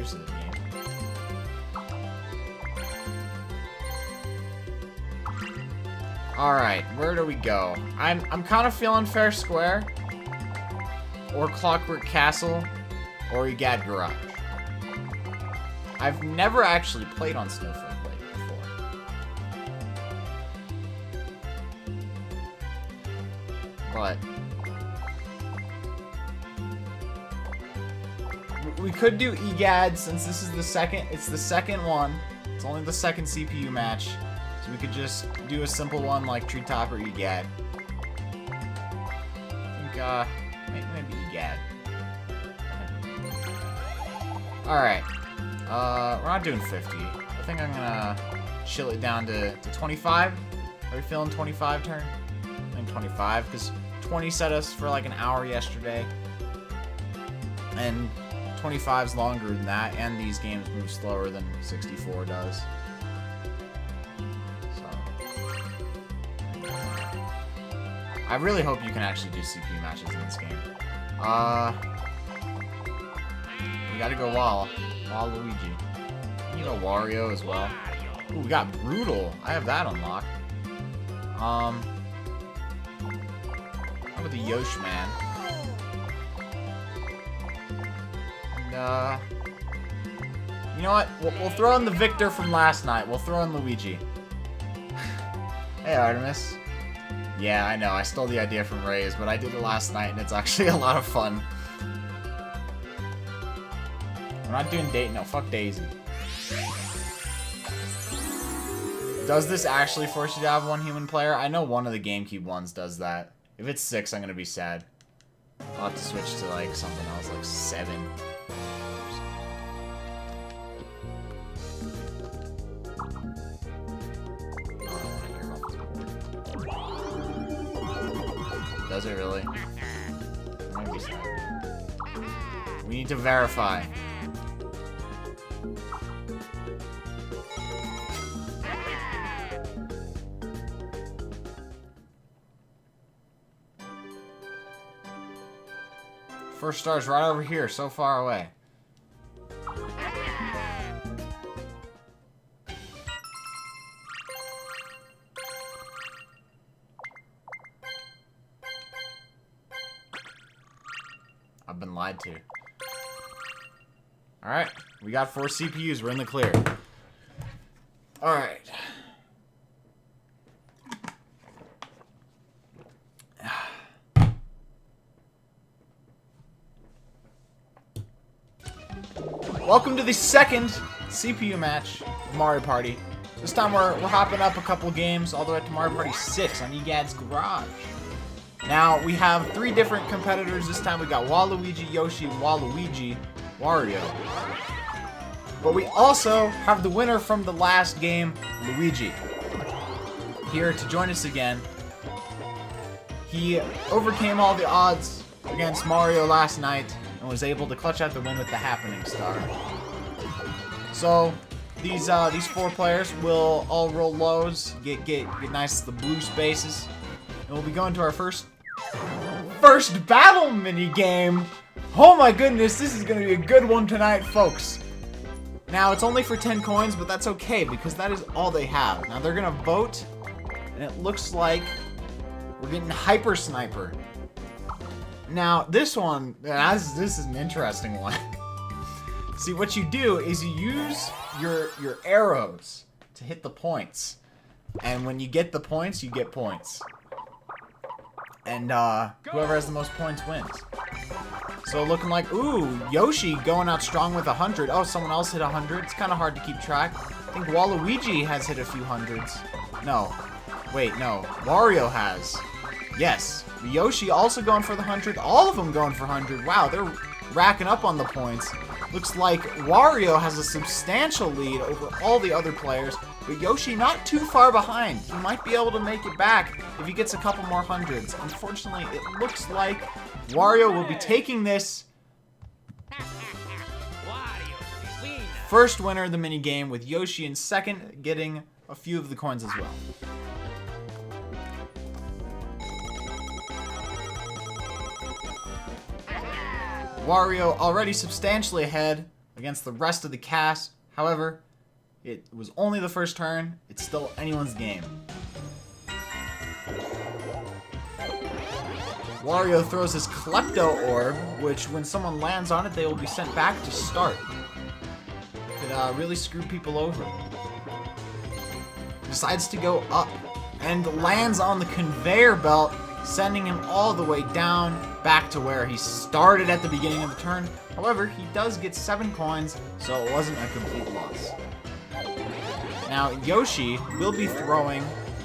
used to the game. Alright, where do we go? I'm kind of feeling Fair Square, or Clockwork Castle, or Egad Garage. I've never actually played on Snowflake Lake before. But we could do Egad since this is the second, it's the second one. It's only the second CPU match. So we could just do a simple one like Treetop or Egad. I think, maybe Egad. Alright. We're not doing 50. I think I'm gonna chill it down to 25. Are we feeling 25 turn? I think 25, because 20 set us for like an hour yesterday. And 25's longer than that, and these games move slower than 64 does. So I really hope you can actually do CPU matches in this game. We gotta go Waluigi. You know Wario as well. Ooh, we got Brutal. I have that unlocked. How about the Yosh Man? And, you know what? We'll throw in the Victor from last night. We'll throw in Luigi. Hey, Artemis. Yeah, I know. I stole the idea from Ray's, but I did it last night, and it's actually a lot of fun. We're not doing date. No, fuck Daisy. Does this actually force you to have one human player? I know one of the GameCube ones does that. If it's 6, I'm gonna be sad. I'll have to switch to like something else, like 7. Does it really? I'm gonna be sad. We need to verify. First star's right over here, so far away. I've been lied to. Alright, we got 4 CPUs, we're in the clear. Alright. Welcome to the second CPU match of Mario Party. This time we're hopping up a couple games all the way up to Mario Party 6 on Egad's Garage. Now, we have 3 different competitors. This time we got Waluigi, Yoshi, Waluigi, Wario. But we also have the winner from the last game, Luigi, here to join us again. He overcame all the odds against Mario last night and was able to clutch out the win with the Happening Star. So these 4 players will all roll lows, get nice the blue spaces, and we'll be going to our first battle mini game. Oh my goodness, this is gonna be a good one tonight, folks. Now it's only for 10 coins, but that's okay because that is all they have. Now they're gonna vote, and it looks like we're getting Hyper Sniper. Now, this one, this is an interesting one. See, what you do is you use your arrows to hit the points. And when you get the points, you get points. And whoever has the most points wins. So looking like, ooh, Yoshi going out strong with 100. Oh, someone else hit 100. It's kind of hard to keep track. I think Waluigi has hit a few hundreds. No. Wait, no. Wario has. Yes. Yoshi also going for the 100. All of them going for 100. Wow, they're racking up on the points. Looks like Wario has a substantial lead over all the other players, but Yoshi not too far behind. He might be able to make it back if he gets a couple more hundreds. Unfortunately, it looks like Wario will be taking this first winner of the minigame, with Yoshi in second, getting a few of the coins as well. Wario already substantially ahead against the rest of the cast. However, it was only the first turn. It's still anyone's game. Wario throws his Klepto Orb, which when someone lands on it, they will be sent back to start. Could really screw people over. Decides to go up and lands on the conveyor belt, sending him all the way down back to where he started at the beginning of the turn. However, he does get 7 coins, so it wasn't a complete loss. Now, Yoshi will be throwing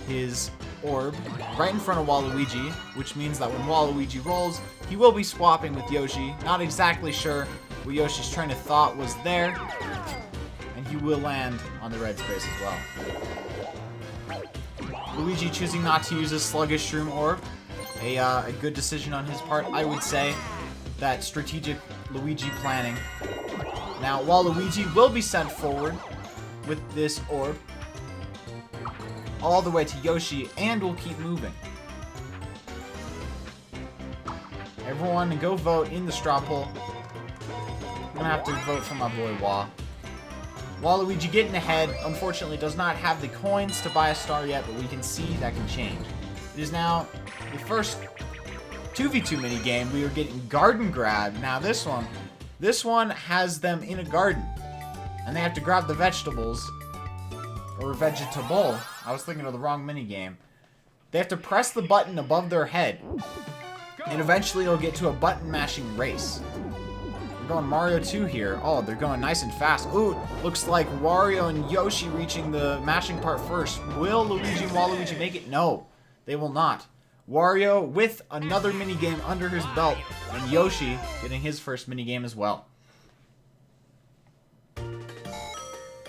his orb right in front of Waluigi, which means that when Waluigi rolls, he will be swapping with Yoshi. Not exactly sure what Yoshi's train of thought was there, and he will land on the red space as well. Luigi choosing not to use his Sluggish Shroom Orb. A good decision on his part, I would say. That strategic Luigi planning. Now, Waluigi will be sent forward with this orb all the way to Yoshi, and will keep moving. Everyone go vote in the straw poll. I'm gonna have to vote for my boy Wah. Waluigi getting ahead, unfortunately does not have the coins to buy a star yet, but we can see that can change. It is now the first 2v2 minigame. We are getting Garden Grab. Now this one has them in a garden, and they have to grab the vegetables, or vegetable. I was thinking of the wrong minigame. They have to press the button above their head, and eventually it'll get to a button mashing race. We're going Mario 2 here. Oh, they're going nice and fast. Ooh, looks like Wario and Yoshi reaching the mashing part first. Will Luigi and Waluigi make it? No, they will not. Wario with another minigame under his belt, and Yoshi getting his first minigame as well.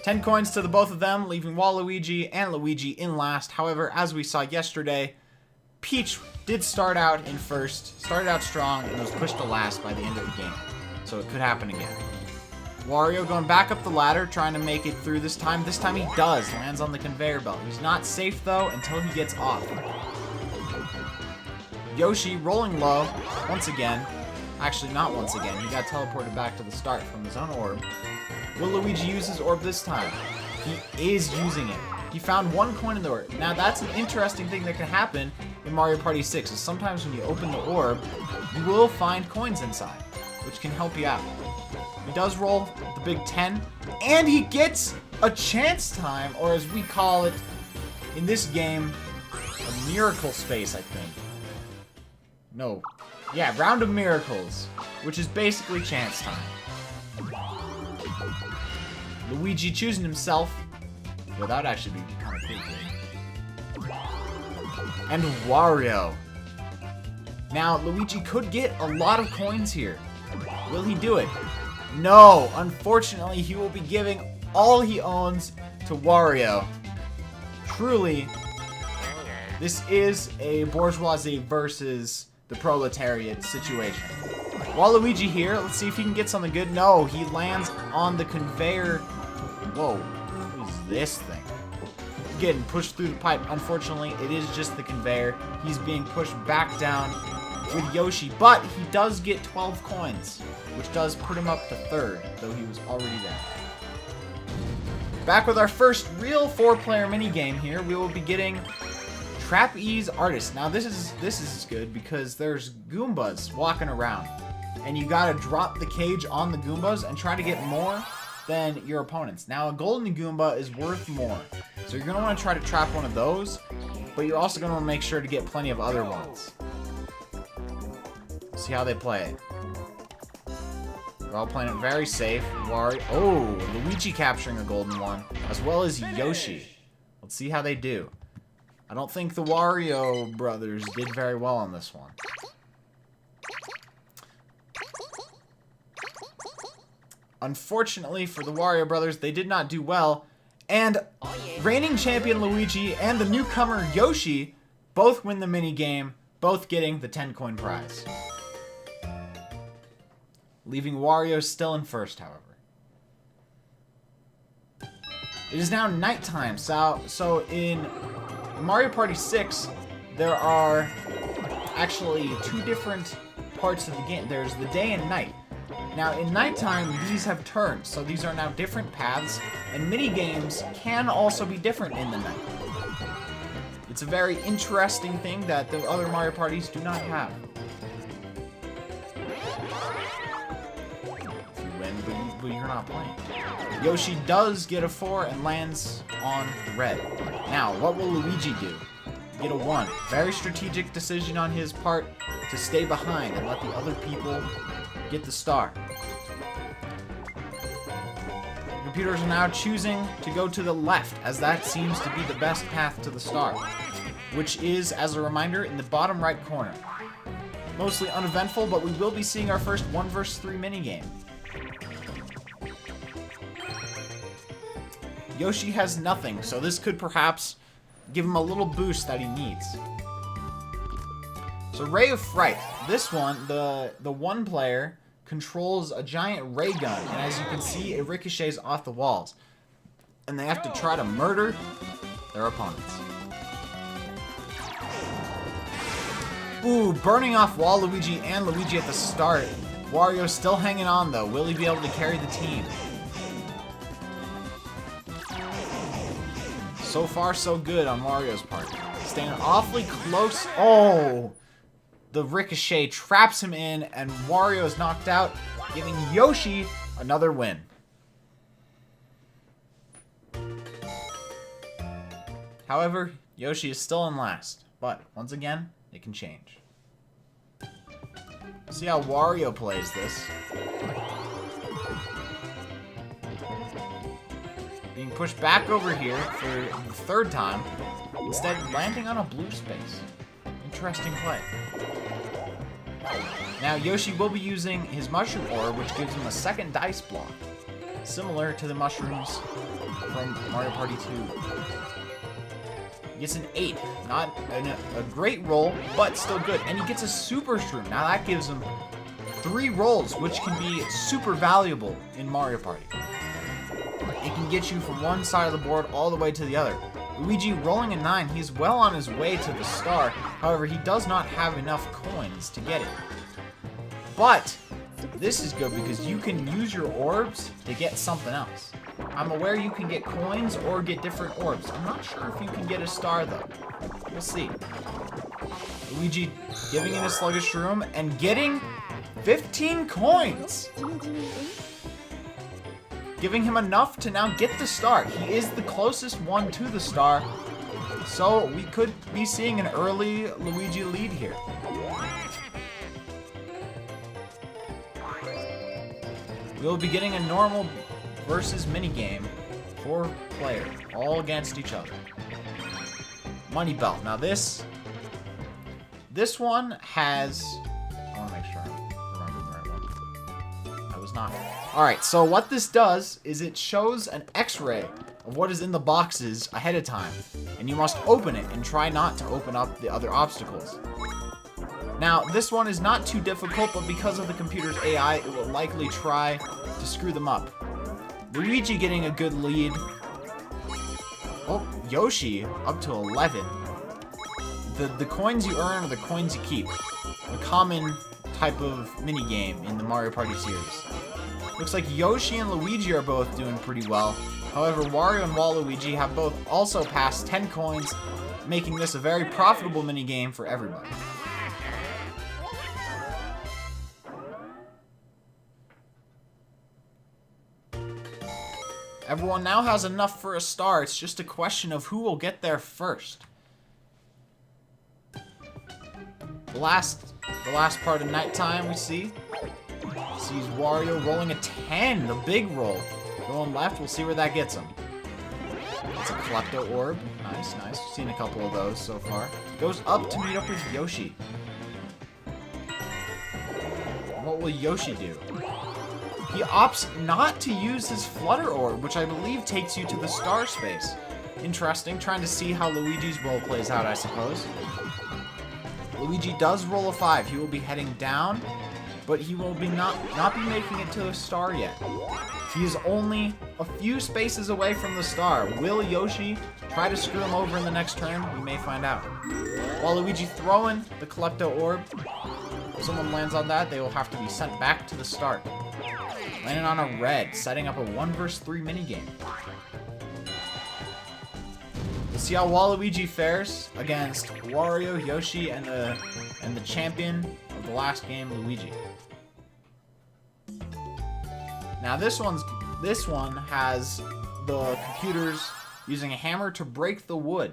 10 coins to the both of them, leaving Waluigi and Luigi in last. However, as we saw yesterday, Peach did start out in first, started out strong, and was pushed to last by the end of the game. So it could happen again. Wario going back up the ladder, trying to make it through this time. This time he does, lands on the conveyor belt. He's not safe though until he gets off. Yoshi rolling low, once again. Actually, not once again. He got teleported back to the start from his own orb. Will Luigi use his orb this time? He is using it. He found 1 coin in the orb. Now, that's an interesting thing that can happen in Mario Party 6, is sometimes when you open the orb, you will find coins inside, which can help you out. He does roll the big 10, and he gets a chance time, or as we call it in this game, a miracle space, I think. No. Yeah, Round of Miracles, which is basically chance time. Luigi choosing himself, without actually being kind of cool. And Wario. Now, Luigi could get a lot of coins here. Will he do it? No, unfortunately, he will be giving all he owns to Wario. Truly, this is a bourgeoisie versus the proletariat situation. Waluigi here, let's see if he can get something good. No, he lands on the conveyor. Whoa, what is this thing? Getting pushed through the pipe. Unfortunately, it is just the conveyor. He's being pushed back down with Yoshi, but he does get 12 coins, which does put him up to 3rd, though he was already there. Back with our first real 4-player minigame here, we will be getting Trapeze Artist. Now this is good because there's Goombas walking around, and you gotta drop the cage on the Goombas and try to get more than your opponents. Now a golden Goomba is worth more, so you're gonna want to try to trap one of those, but you're also gonna want to make sure to get plenty of other ones. See how they play it. They're all playing it very safe. Wario, oh, Luigi capturing a golden one, as well as Yoshi. Let's see how they do. I don't think the Wario brothers did very well on this one. Unfortunately for the Wario brothers, they did not do well. And reigning champion Luigi and the newcomer Yoshi both win the minigame, both getting the 10-coin prize. Leaving Wario still in first, however. It is now nighttime, so in Mario Party 6, there are actually 2 different parts of the game. There's the day and night. Now, in nighttime, these have turned, so these are now different paths, and mini-games can also be different in the night. It's a very interesting thing that the other Mario parties do not have. You win, but you're not playing. Yoshi does get a 4 and lands on red. Now, what will Luigi do? Get a 1. Very strategic decision on his part to stay behind and let the other people get the star. Computers are now choosing to go to the left, as that seems to be the best path to the star, which is, as a reminder, in the bottom right corner. Mostly uneventful, but we will be seeing our first 1 vs 3 minigame. Yoshi has nothing, so this could perhaps give him a little boost that he needs. So Ray of Fright. This one, the one player controls a giant ray gun, and as you can see, it ricochets off the walls. And they have to try to murder their opponents. Ooh, burning off Waluigi and Luigi at the start. Wario still hanging on though. Will he be able to carry the team? So far, so good on Wario's part. Staying awfully close. Oh! The ricochet traps him in, and Wario is knocked out, giving Yoshi another win. However, Yoshi is still in last, but once again, it can change. See how Wario plays this. Being pushed back over here for the 3rd time, instead landing on a blue space. Interesting play. Now, Yoshi will be using his Mushroom Orb, which gives him a 2nd dice block, similar to the mushrooms from Mario Party 2. He gets an 8. Not a great roll, but still good. And he gets a Super Shroom. Now, that gives him 3 rolls, which can be super valuable in Mario Party. It can get you from one side of the board all the way to the other. Luigi rolling a 9, he's well on his way to the star. However, he does not have enough coins to get it. But this is good because you can use your orbs to get something else. I'm aware you can get coins or get different orbs. I'm not sure if you can get a star though. We'll see. Luigi giving in a sluggish room and getting 15 coins. Giving him enough to now get the star. He is the closest one to the star, so we could be seeing an early Luigi lead here. We'll be getting a normal versus minigame, 4 player, all against each other. Money Belt. Now this one has, I want to make sure I'm remembering the right one. I was not. Alright, so what this does is it shows an X-ray of what is in the boxes ahead of time, and you must open it and try not to open up the other obstacles. Now, this one is not too difficult, but because of the computer's AI, it will likely try to screw them up. Luigi getting a good lead. Oh, Yoshi up to 11. The coins you earn are the coins you keep. A common type of minigame in the Mario Party series. Looks like Yoshi and Luigi are both doing pretty well. However, Wario and Waluigi have both also passed 10 coins, making this a very profitable minigame for everybody. Everyone now has enough for a star. It's just a question of who will get there first. The last part of nighttime we see. Sees Wario rolling a 10, the big roll. Going left, we'll see where that gets him. It's a Klepto Orb. Nice, nice. We've seen a couple of those so far. Goes up to meet up with Yoshi. What will Yoshi do? He opts not to use his Flutter Orb, which I believe takes you to the star space. Interesting, trying to see how Luigi's roll plays out, I suppose. Luigi does roll a 5. He will be heading down, but he will be not be making it to a star yet. He is only a few spaces away from the star. Will Yoshi try to screw him over in the next turn? We may find out. While Luigi throwing the Klepto Orb, if someone lands on that, they will have to be sent back to the start. landing on a red, setting up a 1 vs 3 minigame. Let's see how Waluigi fares against Wario, Yoshi, and the champion of the last game, Luigi. Now this one has the computers using a hammer to break the wood.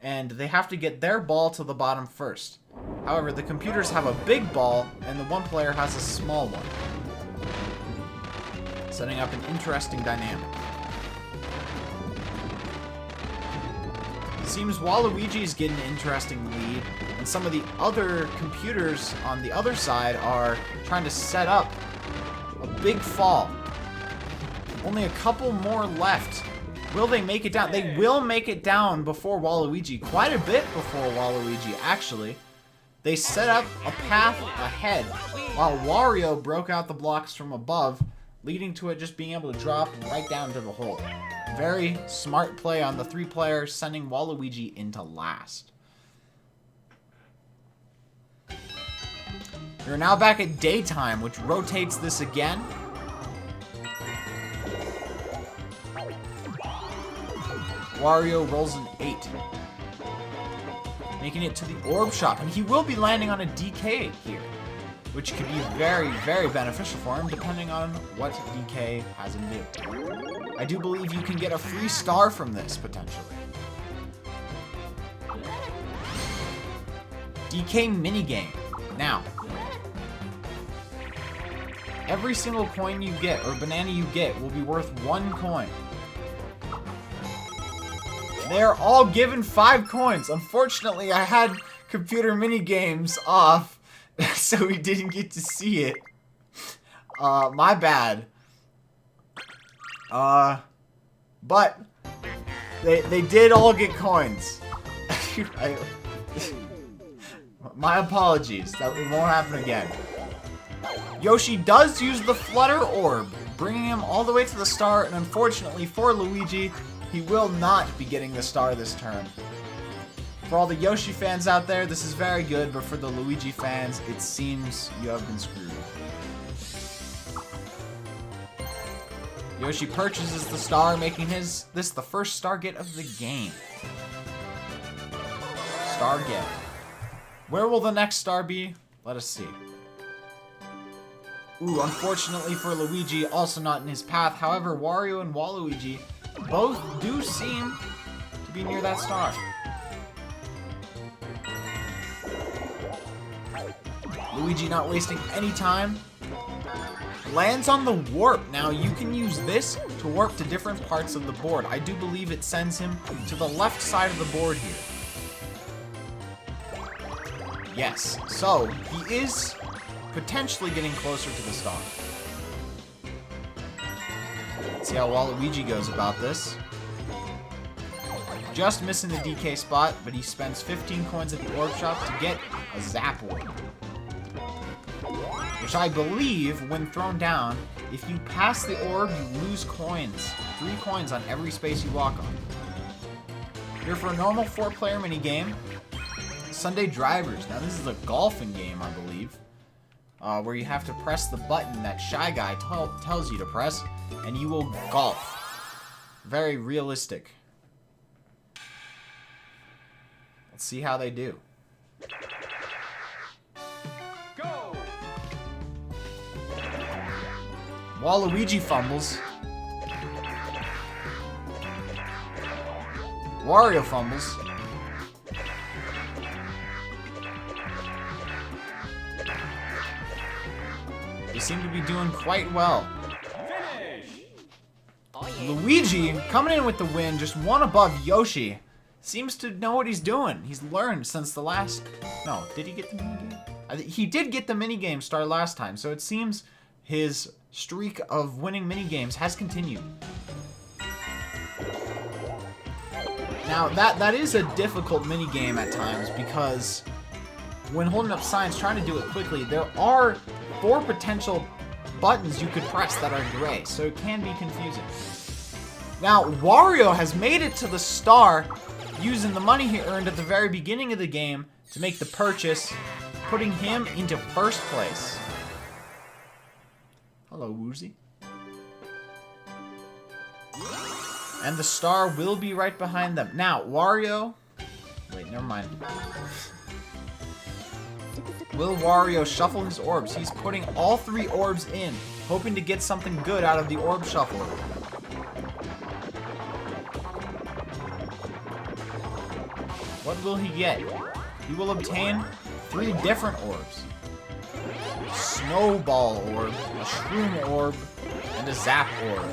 And they have to get their ball to the bottom first. However, the computers have a big ball, and the one player has a small one. Setting up an interesting dynamic. It seems Waluigi's getting an interesting lead, and some of the other computers on the other side are trying to set up a big fall. Only a couple more left. Will they make it down? They will make it down before Waluigi. Quite a bit before Waluigi, actually. They set up a path ahead, while Wario broke out the blocks from above, leading to it just being able to drop right down to the hole. Very smart play on the 3-player, sending Waluigi into last. We're now back at daytime, which rotates this again. Wario rolls an 8, making it to the orb shop, and he will be landing on a DK here, which could be very, very beneficial for him, depending on what DK has him do. I do believe you can get a free star from this, potentially. DK minigame. Now, every single coin you get, or banana you get, will be worth 1 coin. They're all given 5 coins. Unfortunately, I had computer mini games off, so we didn't get to see it. My bad. But they did all get coins. My apologies. That won't happen again. Yoshi does use the Flutter Orb, bringing him all the way to the star, and unfortunately for Luigi, he will not be getting the star this turn. For all the Yoshi fans out there, this is very good, but for the Luigi fans, it seems you have been screwed. Yoshi purchases the star, making this the first star get of the game. Star get. Where will the next star be? Let us see. Ooh, unfortunately for Luigi, also not in his path. However, Wario and Waluigi both do seem to be near that star. Luigi not wasting any time. Lands on the warp. Now, you can use this to warp to different parts of the board. I do believe it sends him to the left side of the board here. Yes, so he is potentially getting closer to the star. Let's see how Waluigi goes about this. Just missing the DK spot, but he spends 15 coins at the orb shop to get a Zap Orb. Which I believe, when thrown down, if you pass the orb, you lose coins. 3 coins on every space you walk on. Here for a normal 4-player minigame. Sunday Drivers. Now this is a golfing game, I believe. Where you have to press the button that Shy Guy tells you to press, and you will golf. Very realistic. Let's see how they do. Go! Waluigi fumbles. Wario fumbles. They seem to be doing quite well. Luigi, coming in with the win, just one above Yoshi. Seems to know what he's doing. He's learned since the last... No, did he get the minigame? He did get the minigame star last time, so it seems his streak of winning minigames has continued. Now, that is a difficult minigame at times, because when holding up signs, trying to do it quickly, there are 4 potential buttons you could press that are gray, so it can be confusing. Now, Wario has made it to the star using the money he earned at the very beginning of the game to make the purchase, putting him into first place. Hello, Woozy. And the star will be right behind them. Now, Wario... Wait, never mind. Will Wario shuffle his orbs? He's putting all 3 orbs in, hoping to get something good out of the orb shuffler. What will he get? He will obtain 3 different orbs. Snowball orb, a shroom orb, and a zap orb.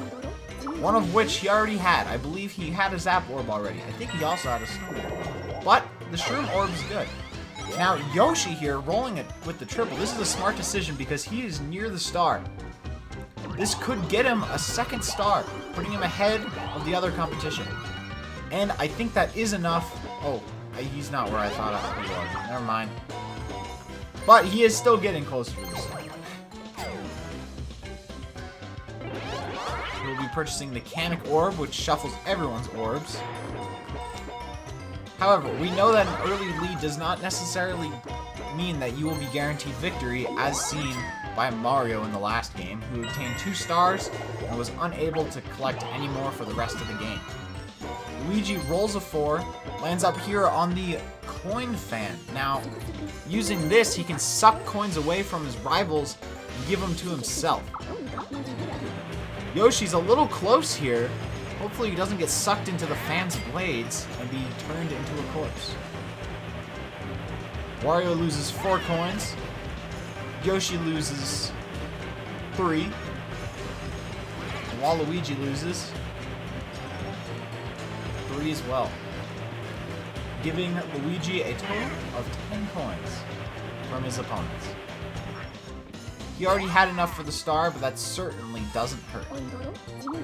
One of which he already had. I believe he had a zap orb already. I think he also had a snowball orb. But the shroom orb is good. Now, Yoshi here, rolling it with the triple. This is a smart decision because he is near the star. This could get him a 2nd star, putting him ahead of the other competition. And I think that is enough. Oh, he's not where I thought he was. Never mind. But he is still getting closer to the star. We'll be purchasing the Kamek Orb, which shuffles everyone's orbs. However, we know that an early lead does not necessarily mean that you will be guaranteed victory, as seen by Mario in the last game, who obtained 2 stars and was unable to collect any more for the rest of the game. Luigi rolls a 4, lands up here on the coin fan. Now, using this, he can suck coins away from his rivals and give them to himself. Yoshi's a little close here. Hopefully he doesn't get sucked into the fan's blades and be turned into a corpse. Wario loses 4 coins. Yoshi loses 3. And Waluigi loses 3 as well, giving Luigi a total of 10 coins from his opponents. He already had enough for the star, but that certainly doesn't hurt.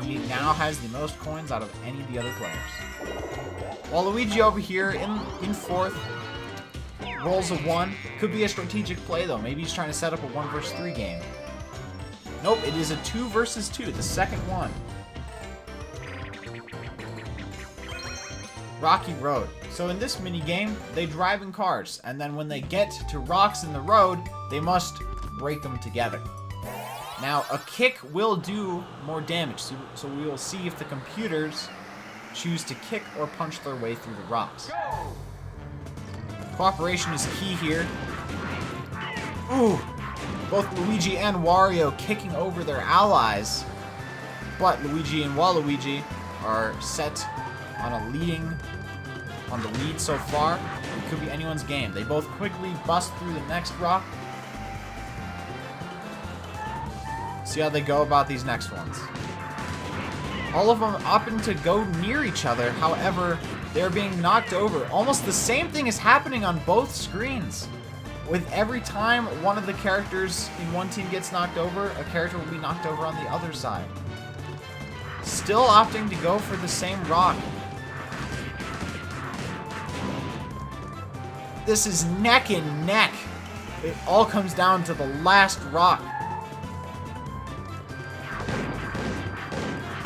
He now has the most coins out of any of the other players. Waluigi over here in 4th rolls a 1. Could be a strategic play though. Maybe he's trying to set up a 1 versus 3 game. Nope, it is a 2 versus 2, the second one. Rocky Road. So in this mini game, they drive in cars, and then when they get to rocks in the road, they must break them together. Now, a kick will do more damage, so we will see if the computers choose to kick or punch their way through the rocks. Cooperation is key here. Ooh! Both Luigi and Wario kicking over their allies, but Luigi and Waluigi are set on the lead so far. It could be anyone's game. They both quickly bust through the next rock. See how they go about these next ones. All of them opting to go near each other, however, they're being knocked over. Almost the same thing is happening on both screens. With every time one of the characters in one team gets knocked over, a character will be knocked over on the other side. Still opting to go for the same rock. This is neck and neck. It all comes down to the last rock.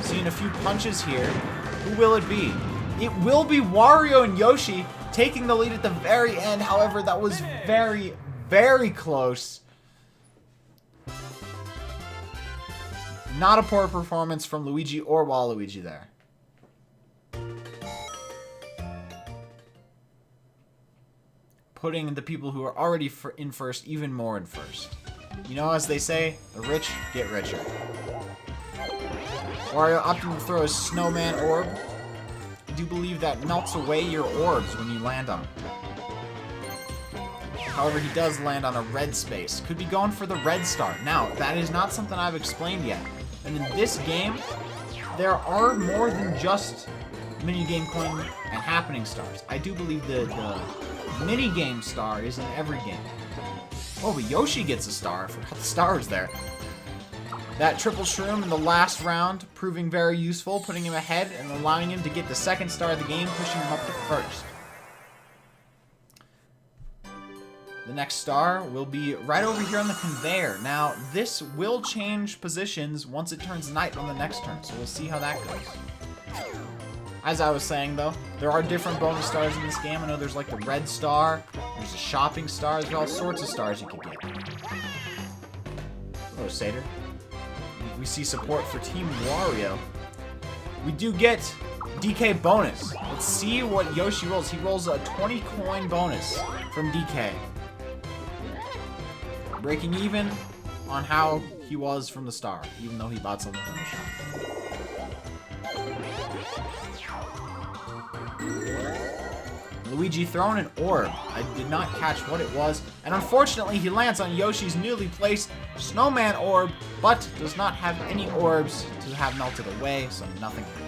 Seeing a few punches here. Who will it be? It will be Wario and Yoshi taking the lead at the very end. However, that was very, very close. Not a poor performance from Luigi or Waluigi there. Putting the people who are already in first even more in first. You know, as they say, the rich get richer. Wario opting to throw a snowman orb. I do believe that melts away your orbs when you land on them. However, he does land on a red space. Could be going for the red star. Now, that is not something I've explained yet. And in this game, there are more than just minigame coin and happening stars. I do believe the minigame star is in every game. Oh, but Yoshi gets a star. I forgot the star was there. That triple shroom in the last round proving very useful, putting him ahead and allowing him to get the second star of the game, pushing him up to first. The next star will be right over here on the conveyor. Now, this will change positions once it turns night on the next turn, so we'll see how that goes. As I was saying, though, there are different bonus stars in this game. I know there's like the red star, there's a shopping star, there's all sorts of stars you could get. Hello, Satyr. we see support for Team Wario. We do get DK bonus. Let's see what Yoshi rolls. He rolls a 20 coin bonus from DK. Breaking even on how he was from the start, even though he bought something from the shop. Luigi throwing an orb. I did not catch what it was, and unfortunately he lands on Yoshi's newly placed snowman orb, but does not have any orbs to have melted away, so nothing happens.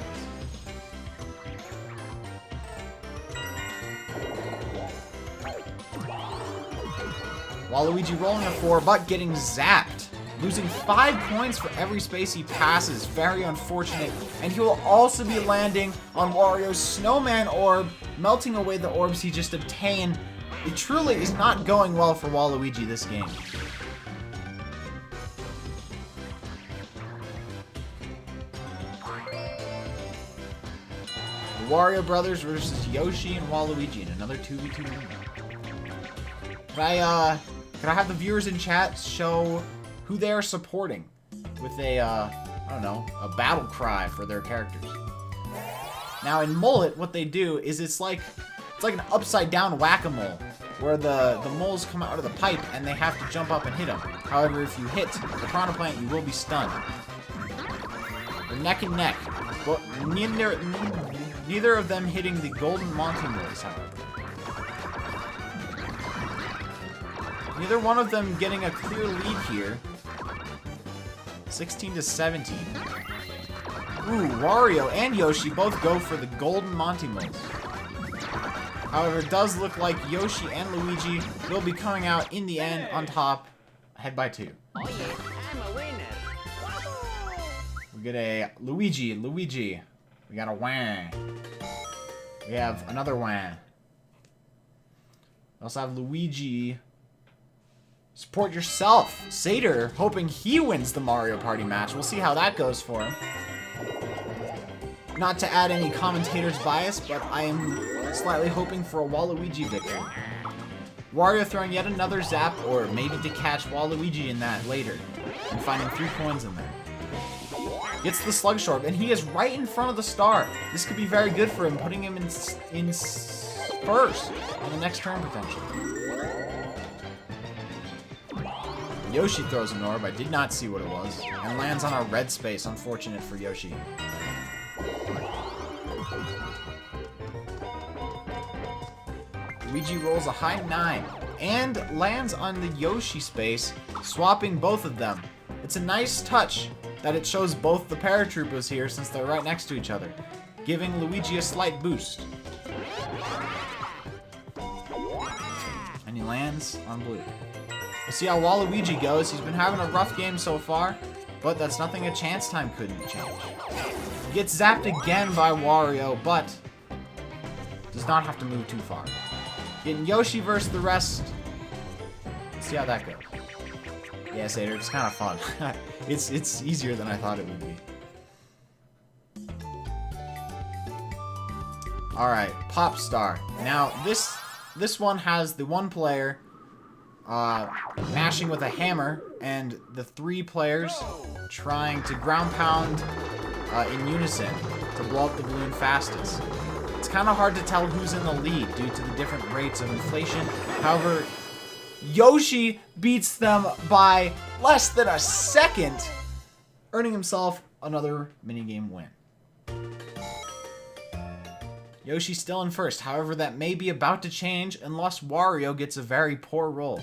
Waluigi rolling a 4, but getting zapped. Losing 5 points for every space he passes. Very unfortunate. And he will also be landing on Wario's snowman orb, melting away the orbs he just obtained. It truly is not going well for Waluigi this game. The Wario Brothers versus Yoshi and Waluigi in another 2v2 game. Could I have the viewers in chat show who they are supporting with a, I don't know, a battle cry for their characters. Now in Mullet, what they do is it's like an upside down whack-a-mole, where the moles come out of the pipe and they have to jump up and hit them. However, if you hit the Piranha Plant, you will be stunned. They're neck and neck, but neither of them hitting the Golden Monty moles, however. Neither one of them getting a clear lead here. 16 to 17. Ooh, Wario and Yoshi both go for the Golden Monty moles. However, it does look like Yoshi and Luigi will be coming out in the end on top, ahead by 2. Oh yeah, I'm a winner. We get a Luigi. We got a wah. We have another wah. We also have Luigi. Support yourself. Sater, hoping he wins the Mario Party match. We'll see how that goes for him. Not to add any commentator's bias, but I am slightly hoping for a Waluigi victory. Wario throwing yet another zap, or maybe to catch Waluigi in that later, and finding 3 coins in there. Gets the Slug Orb, and he is right in front of the star. This could be very good for him, putting him in first on the next turn potentially. Yoshi throws an orb, I did not see what it was, and lands on a red space, unfortunate for Yoshi. Luigi rolls a high 9, and lands on the Yoshi space, swapping both of them. It's a nice touch that it shows both the paratroopers here since they're right next to each other, giving Luigi a slight boost. And he lands on blue. We'll see how Waluigi goes. He's been having a rough game so far, but that's nothing a chance time couldn't change. He gets zapped again by Wario, but does not have to move too far. Getting Yoshi versus the rest. Let's see how that goes. Yeah, Sater, it's kind of fun. It's easier than I thought it would be. Alright, Pop Star. Now, this one has the one player mashing with a hammer, and the 3 players trying to ground pound in unison to blow up the balloon fastest. It's kind of hard to tell who's in the lead due to the different rates of inflation. However, Yoshi beats them by less than a second, earning himself another minigame win. Yoshi's still in first, however that may be about to change unless Wario gets a very poor roll.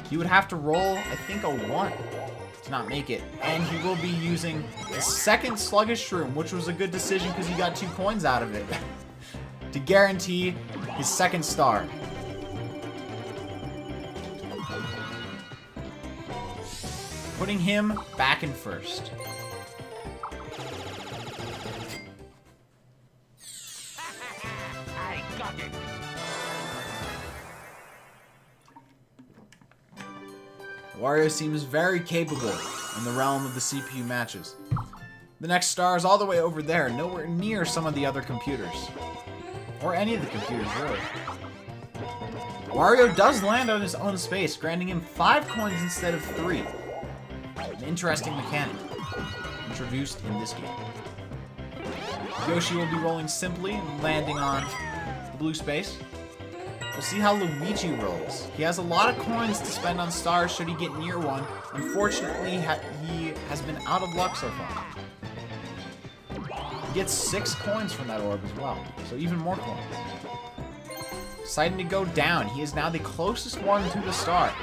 He would have to roll, I think, a 1 to not make it, and he will be using the second Sluggish Shroom, which was a good decision because he got 2 coins out of it, to guarantee his second star. Putting him back in first. I got it. Wario seems very capable in the realm of the CPU matches. The next star is all the way over there, nowhere near some of the other computers. Or any of the computers, really. Wario does land on his own space, granting him 5 coins instead of 3. interesting mechanic introduced in this game. Yoshi will be rolling simply and landing on the blue space. We'll see how Luigi rolls. He has a lot of coins to spend on stars should he get near one. Unfortunately, he has been out of luck so far. He gets 6 coins from that orb as well, so even more coins. Deciding to go down. He is now the closest one to the star.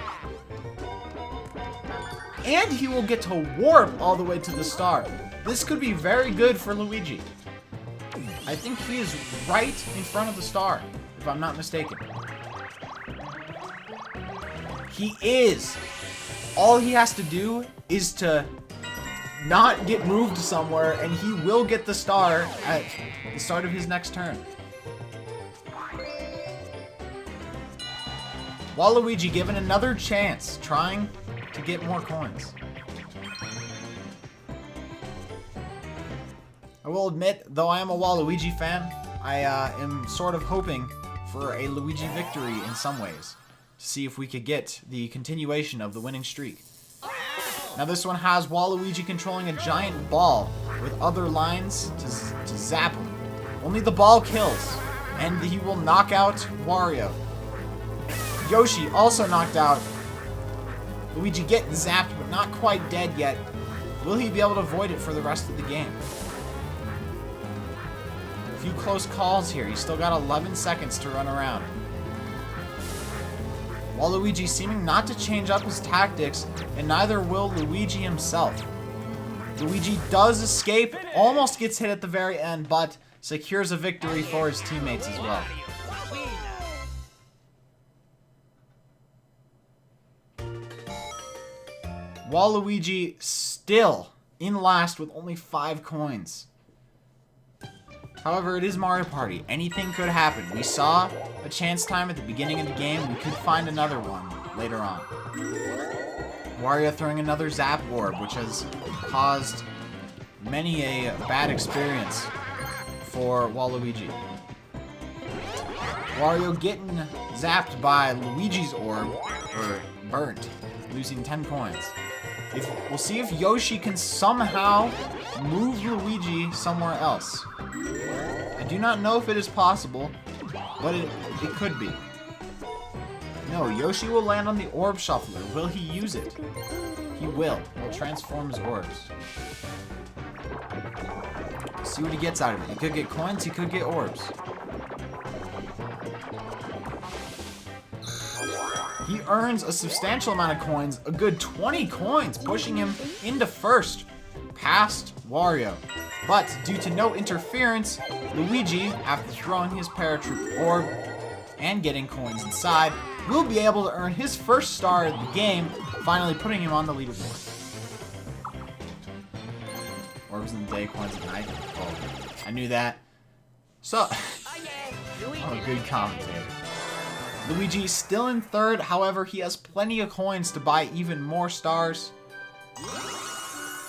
And he will get to warp all the way to the star. This could be very good for Luigi. I think he is right in front of the star, if I'm not mistaken. He is. All he has to do is to not get moved somewhere, and he will get the star at the start of his next turn. Waluigi given another chance, trying to get more coins. I will admit, though I am a Waluigi fan, I am sort of hoping for a Luigi victory in some ways, to see if we could get the continuation of the winning streak. Now this one has Waluigi controlling a giant ball with other lines to zap him. Only the ball kills, and he will knock out Wario. Yoshi also knocked out. Luigi getting zapped, but not quite dead yet. Will he be able to avoid it for the rest of the game? A few close calls here. He's still got 11 seconds to run around. Waluigi seeming not to change up his tactics, and neither will Luigi himself. Luigi does escape, almost gets hit at the very end, but secures a victory for his teammates as well. Waluigi still in last with only 5 coins. However, it is Mario Party. Anything could happen. We saw a chance time at the beginning of the game. We could find another one later on. Wario throwing another Zap Orb, which has caused many a bad experience for Waluigi. Wario getting zapped by Luigi's Orb, or burnt, losing 10 coins. We'll see if Yoshi can somehow move Luigi somewhere else. I do not know if it is possible, but it could be. No, Yoshi will land on the Orb Shuffler. Will he use it? He will. He'll transform his orbs. See what he gets out of it. He could get coins, he could get orbs. He earns a substantial amount of coins, a good 20 coins, pushing him into first, past Wario. But due to no interference, Luigi, after throwing his Paratroop Orb and getting coins inside, will be able to earn his first star of the game, finally putting him on the leaderboard. Orbs in the day, coins at night. Oh, I knew that. So, oh, good commentator. Luigi still in third, however, he has plenty of coins to buy even more stars.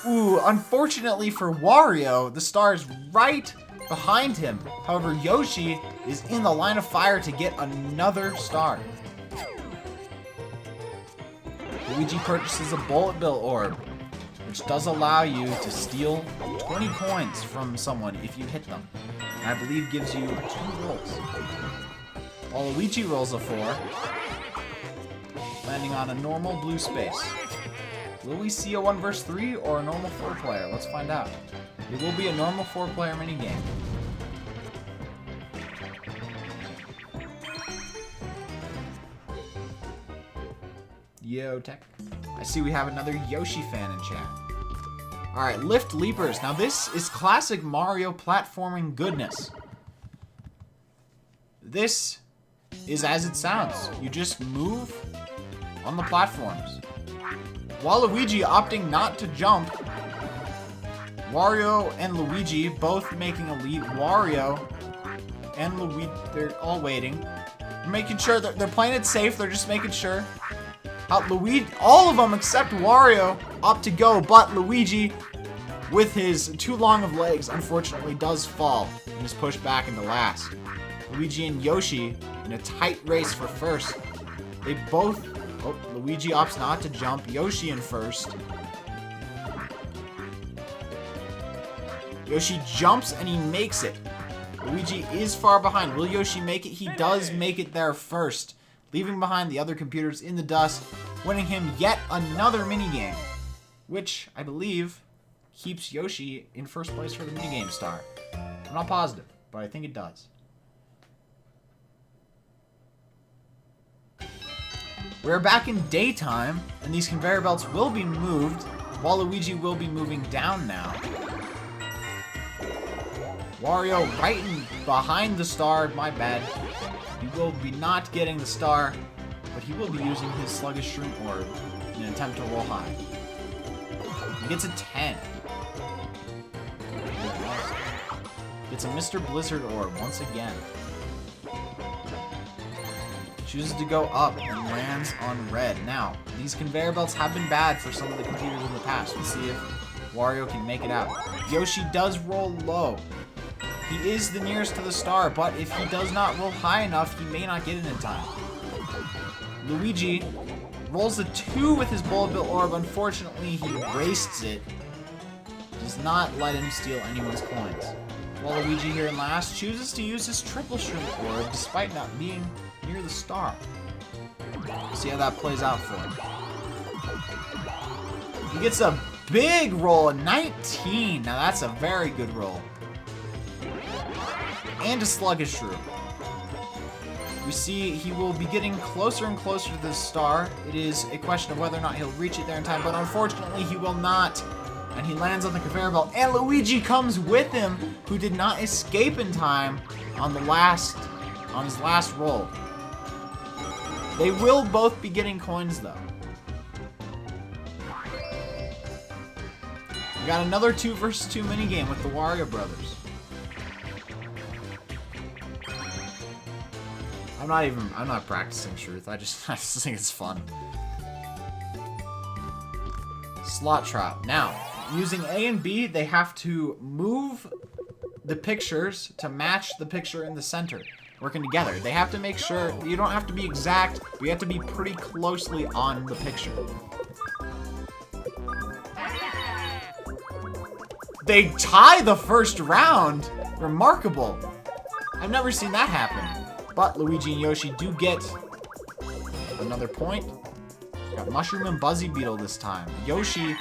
Ooh, unfortunately for Wario, the star is right behind him. However, Yoshi is in the line of fire to get another star. Luigi purchases a Bullet Bill Orb, which does allow you to steal 20 coins from someone if you hit them. And I believe gives you 2 rolls. While Luigi rolls a 4, landing on a normal blue space. Will we see a 1 vs 3 or a normal 4-player? Let's find out. It will be a normal 4-player minigame. Yo, Tech. I see we have another Yoshi fan in chat. Alright, Lift Leapers. Now this is classic Mario platforming goodness. This is as it sounds. You just move on the platforms. Waluigi opting not to jump. Wario and Luigi both making a lead. Wario and Luigi, they're all waiting. They're making sure that they're playing it safe. They're just making sure. Luigi, all of them except Wario opt to go, but Luigi, with his too long of legs, unfortunately does fall and is pushed back into last. Luigi and Yoshi in a tight race for first. They both... Oh, Luigi opts not to jump. Yoshi in first. Yoshi jumps and he makes it. Luigi is far behind. Will Yoshi make it? He does make it there first, leaving behind the other computers in the dust, winning him yet another minigame, which I believe keeps Yoshi in first place for the minigame star. I'm not positive, but I think it does. We're back in daytime, and these conveyor belts will be moved, while Luigi will be moving down now. Wario right in behind the star, my bad. He will be not getting the star, but he will be using his sluggish shroom orb in an attempt to roll high. He gets a 10. Gets a Mr. Blizzard orb once again. Chooses to go up and lands on red. Now, these conveyor belts have been bad for some of the computers in the past. We'll see if Wario can make it out. Yoshi does roll low. He is the nearest to the star, but if he does not roll high enough, he may not get it in time. Luigi rolls a 2 with his Bullet Bill orb. Unfortunately, he wastes it. Does not let him steal anyone's coins. While Luigi here in last chooses to use his triple shroom orb despite not being near the star. See how that plays out for him. He gets a big roll, a 19. Now that's a very good roll. And a sluggish shroom. We see he will be getting closer and closer to the star. It is a question of whether or not he'll reach it there in time, but unfortunately he will not. And he lands on the conveyor belt, and Luigi comes with him, who did not escape in time on his last roll. They will both be getting coins, though. We got another 2 versus 2 minigame with the Wario Brothers. I'm not practicing Truth. I just think it's fun. Slot Trap. Now, using A and B, they have to move the pictures to match the picture in the center. Working together. They have to make sure, you don't have to be exact, but you have to be pretty closely on the picture. They tie the first round! Remarkable. I've never seen that happen. But Luigi and Yoshi do get another point. Got Mushroom and Buzzy Beetle this time. Yoshi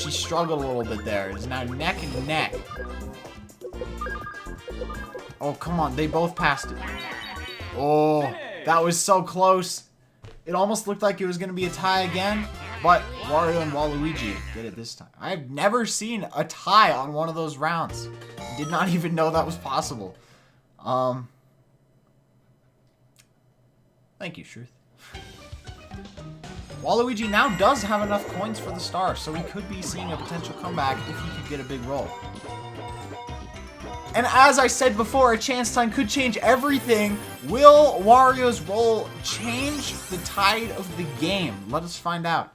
struggled a little bit there. It's now neck and neck. Oh, come on. They both passed it. Oh, that was so close. It almost looked like it was going to be a tie again, but Wario and Waluigi did it this time. I've never seen a tie on one of those rounds. Did not even know that was possible. Thank you, Truth. Waluigi now does have enough coins for the star, so we could be seeing a potential comeback if he could get a big roll. And as I said before, a chance time could change everything. Will Wario's roll change the tide of the game? Let us find out.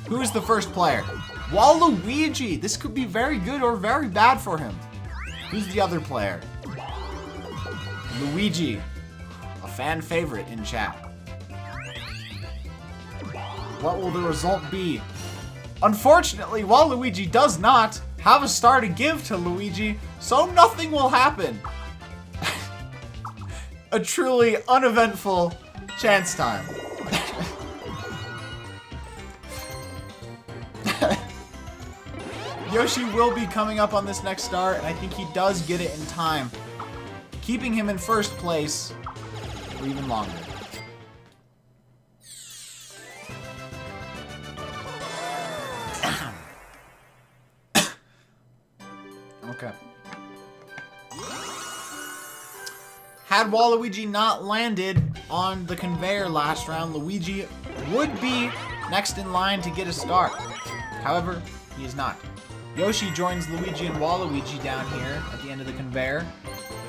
Who is the first player? Waluigi! This could be very good or very bad for him. Who's the other player? Luigi. A fan favorite in chat. What will the result be? Unfortunately, Waluigi does not have a star to give to Luigi, so nothing will happen. A truly uneventful chance time. Yoshi will be coming up on this next star, and I think he does get it in time, keeping him in first place for even longer. Okay. Had Waluigi not landed on the conveyor last round, Luigi would be next in line to get a star. However, he is not. Yoshi joins Luigi and Waluigi down here at the end of the conveyor.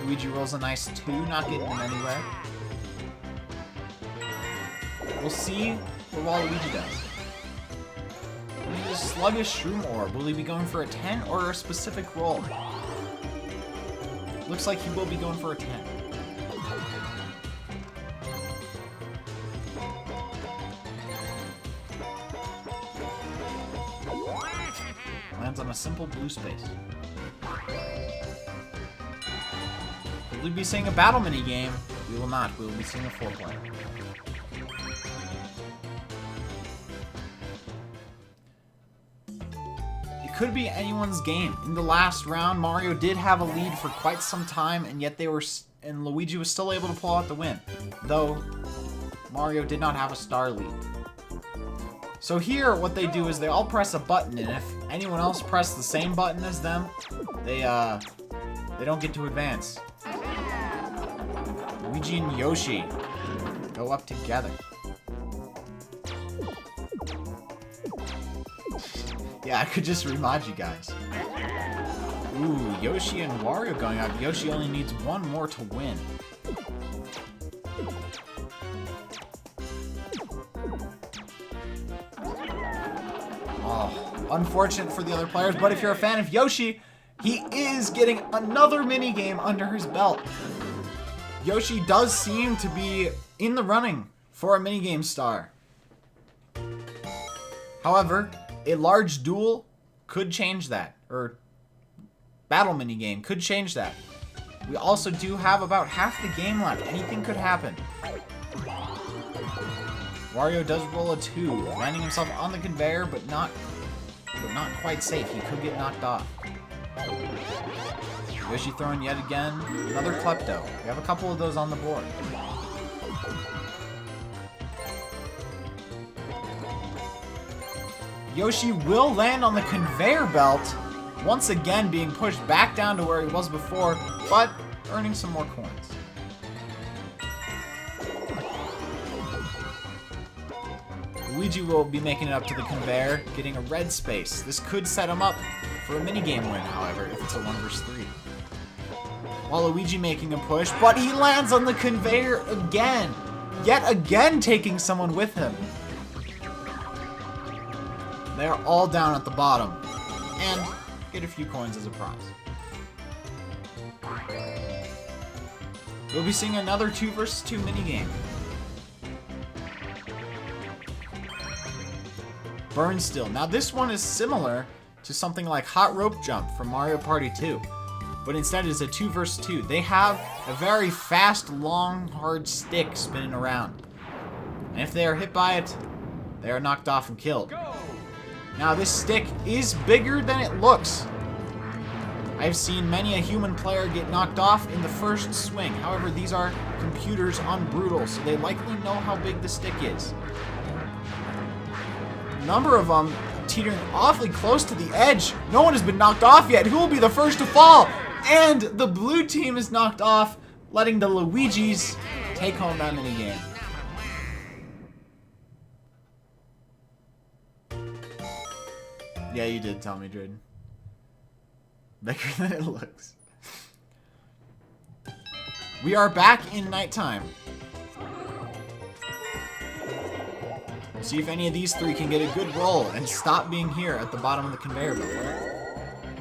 Luigi rolls a nice 2, not getting him anywhere. We'll see what Waluigi does. Sluggish Shroom Orb. Will he be going for a 10 or a specific roll? Looks like he will be going for a 10. Lands on a simple blue space. Will we be seeing a battle mini game? We will not. We will be seeing a 4-player. It could be anyone's game. In the last round, Mario did have a lead for quite some time, and yet and Luigi was still able to pull out the win, though Mario did not have a star lead. So here, what they do is they all press a button, and if anyone else pressed the same button as them, they don't get to advance. Luigi and Yoshi go up together. Yeah, I could just remind you guys. Ooh, Yoshi and Wario going out. Yoshi only needs one more to win. Oh, unfortunate for the other players, but if you're a fan of Yoshi, he is getting another minigame under his belt. Yoshi does seem to be in the running for a minigame star. However, a large duel could change that, or battle minigame could change that. We also do have about half the game left. Anything could happen. Wario does roll a 2, landing himself on the conveyor, but not quite safe. He could get knocked off. Yoshi throwing yet again. Another Klepto. We have a couple of those on the board. Yoshi will land on the conveyor belt, once again being pushed back down to where he was before, but earning some more coins. Luigi will be making it up to the conveyor, getting a red space. This could set him up for a minigame win, however, if it's a 1 vs 3. While Luigi making a push, but he lands on the conveyor again! Yet again taking someone with him. They are all down at the bottom, and get a few coins as a prize. We'll be seeing another 2 vs 2 minigame. Burn Still. Now this one is similar to something like Hot Rope Jump from Mario Party 2, but instead it's a 2 vs 2. They have a very fast, long, hard stick spinning around, and if they are hit by it, they are knocked off and killed. Now this stick is bigger than it looks. I've seen many a human player get knocked off in the first swing. However, these are computers on Brutal, so they likely know how big the stick is. A number of them teetering awfully close to the edge. No one has been knocked off yet. Who will be the first to fall? And the blue team is knocked off, letting the Luigis take home that minigame. Yeah, you did tell me, Drayden. Bigger than it looks. We are back in nighttime. See if any of these three can get a good roll and stop being here at the bottom of the conveyor belt.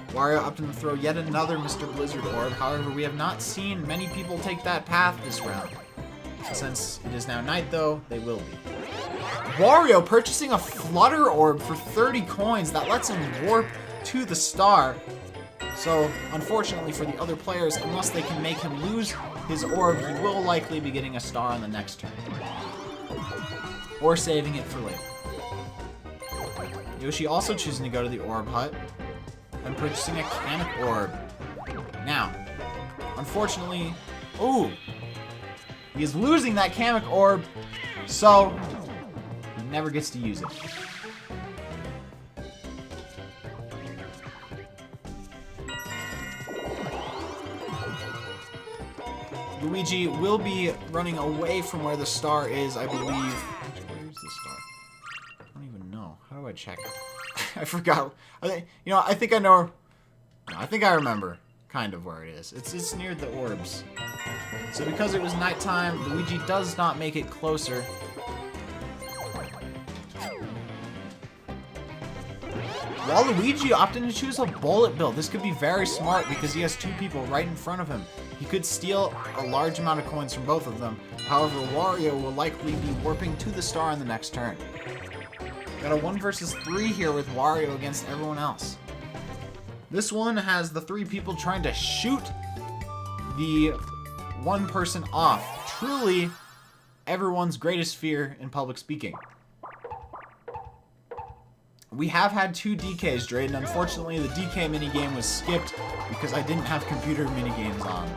Wario up to throw yet another Mr. Blizzard orb. However, we have not seen many people take that path this round. Since it is now night, though, they will be. Wario purchasing a Flutter Orb for 30 coins. That lets him warp to the star. So, unfortunately for the other players, unless they can make him lose his orb, he will likely be getting a star on the next turn. Or saving it for later. Yoshi also choosing to go to the Orb Hut and purchasing a Kamek Orb. Now, unfortunately, ooh, he is losing that Kamek Orb, so he never gets to use it. Luigi will be running away from where the star is, I believe. Where's the star? I don't even know. How do I check? I forgot. I think I know. No, I think I remember kind of where it is. It's near the orbs. So because it was nighttime, Luigi does not make it closer. While Luigi opted to choose a bullet bill, this could be very smart because he has two people right in front of him. He could steal a large amount of coins from both of them. However, Wario will likely be warping to the star on the next turn. Got a 1 vs 3 here with Wario against everyone else. This one has the 3 people trying to shoot the one person off. Truly, everyone's greatest fear in public speaking. We have had 2 DKs, Drayden. Unfortunately, the DK minigame was skipped because I didn't have computer minigames on.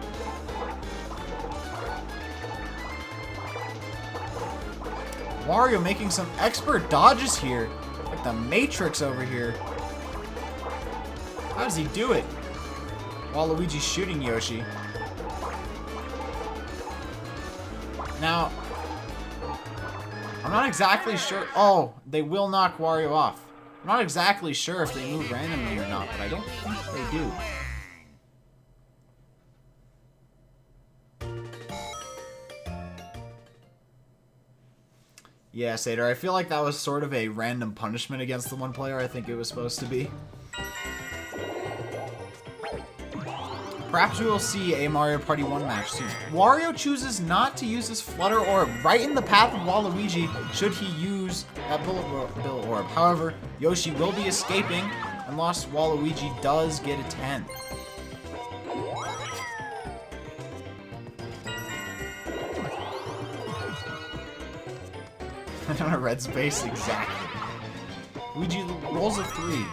Wario making some expert dodges here. Like the Matrix over here. How does he do it? While Luigi's shooting Yoshi. Now, I'm not exactly sure. Oh, they will knock Wario off. I'm not exactly sure if they move randomly or not, but I don't think they do. Yeah, Sater, I feel like that was sort of a random punishment against the one player I think it was supposed to be. Perhaps we will see a Mario Party 1 match soon. Wario chooses not to use his Flutter Orb right in the path of Waluigi should he use that Bullet Orb. However, Yoshi will be escaping unless Waluigi does get a 10. On a red space, exactly. Luigi rolls a 3.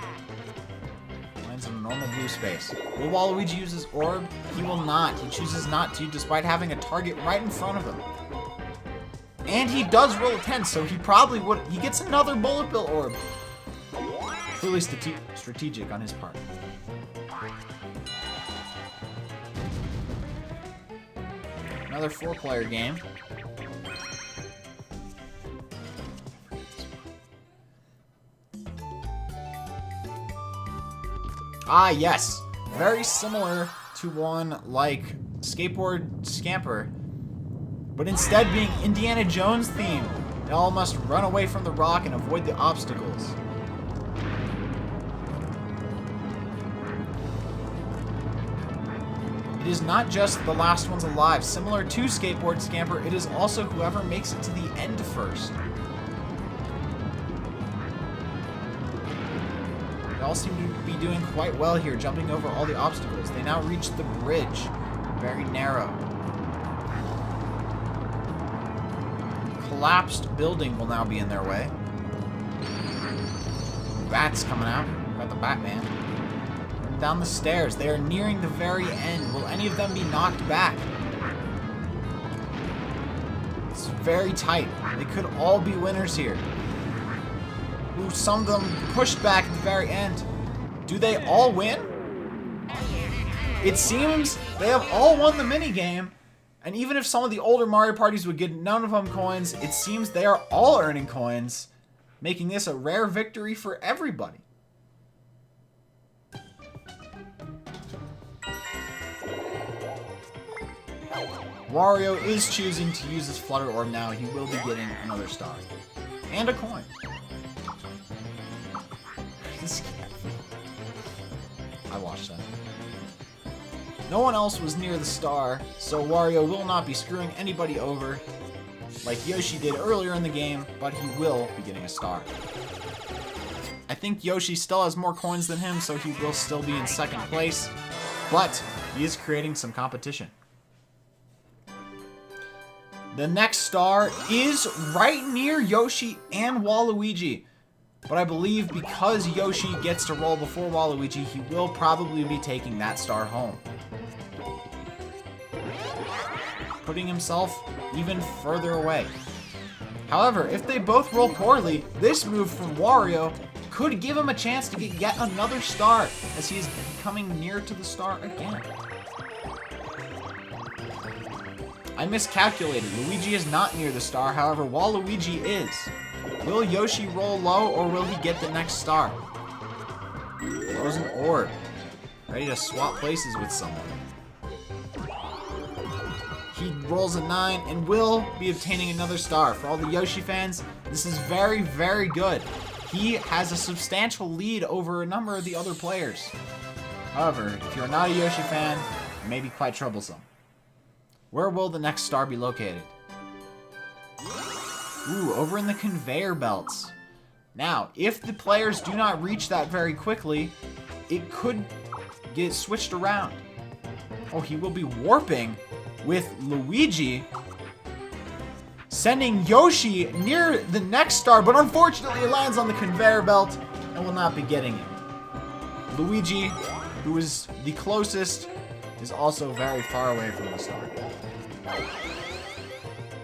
Lands in a normal blue space. Will Waluigi use his orb? He will not. He chooses not to, despite having a target right in front of him. And he does roll a 10, so he probably would. He gets another Bullet Bill Orb. Truly strategic on his part. Another 4-player game. Ah, yes. Very similar to one like Skateboard Scamper, but instead being Indiana Jones themed. They all must run away from the rock and avoid the obstacles. It is not just the last ones alive. Similar to Skateboard Scamper, it is also whoever makes it to the end first. All seem to be doing quite well here, jumping over all the obstacles. They now reach the bridge. Very narrow. Collapsed building will now be in their way. Bats coming out. Got the Batman. Down the stairs. They are nearing the very end. Will any of them be knocked back? It's very tight. They could all be winners here. Ooh, some of them pushed back at the very end. Do they all win? It seems they have all won the minigame. And even if some of the older Mario parties would get none of them coins, it seems they are all earning coins, making this a rare victory for everybody. Wario is choosing to use his Flutter Orb now. He will be getting another star. And a coin. I watched that. No one else was near the star, so Wario will not be screwing anybody over like Yoshi did earlier in the game, but he will be getting a star. I think Yoshi still has more coins than him, so he will still be in second place, but he is creating some competition. The next star is right near Yoshi and Waluigi. But I believe because Yoshi gets to roll before Waluigi, he will probably be taking that star home. Putting himself even further away. However, if they both roll poorly, this move from Wario could give him a chance to get yet another star, as he is coming near to the star again. I miscalculated. Luigi is not near the star, however, Waluigi is. Will Yoshi roll low, or will he get the next star? Throws an orb. Ready to swap places with someone. He rolls a 9 and will be obtaining another star. For all the Yoshi fans, this is very, very good. He has a substantial lead over a number of the other players. However, if you're not a Yoshi fan, it may be quite troublesome. Where will the next star be located? Ooh, over in the conveyor belts. Now, if the players do not reach that very quickly, it could get switched around. Oh, he will be warping with Luigi, sending Yoshi near the next star, but unfortunately it lands on the conveyor belt and will not be getting it. Luigi, who is the closest, is also very far away from the star.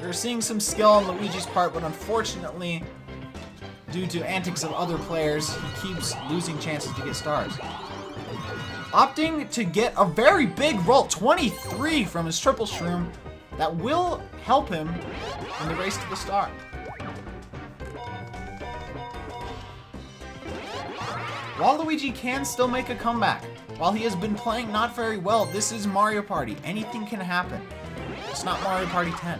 We're seeing some skill on Luigi's part, but unfortunately, due to antics of other players, he keeps losing chances to get stars. Opting to get a very big roll, 23 from his triple shroom, that will help him in the race to the star. Waluigi can still make a comeback. While he has been playing not very well, this is Mario Party. Anything can happen. It's not Mario Party 10.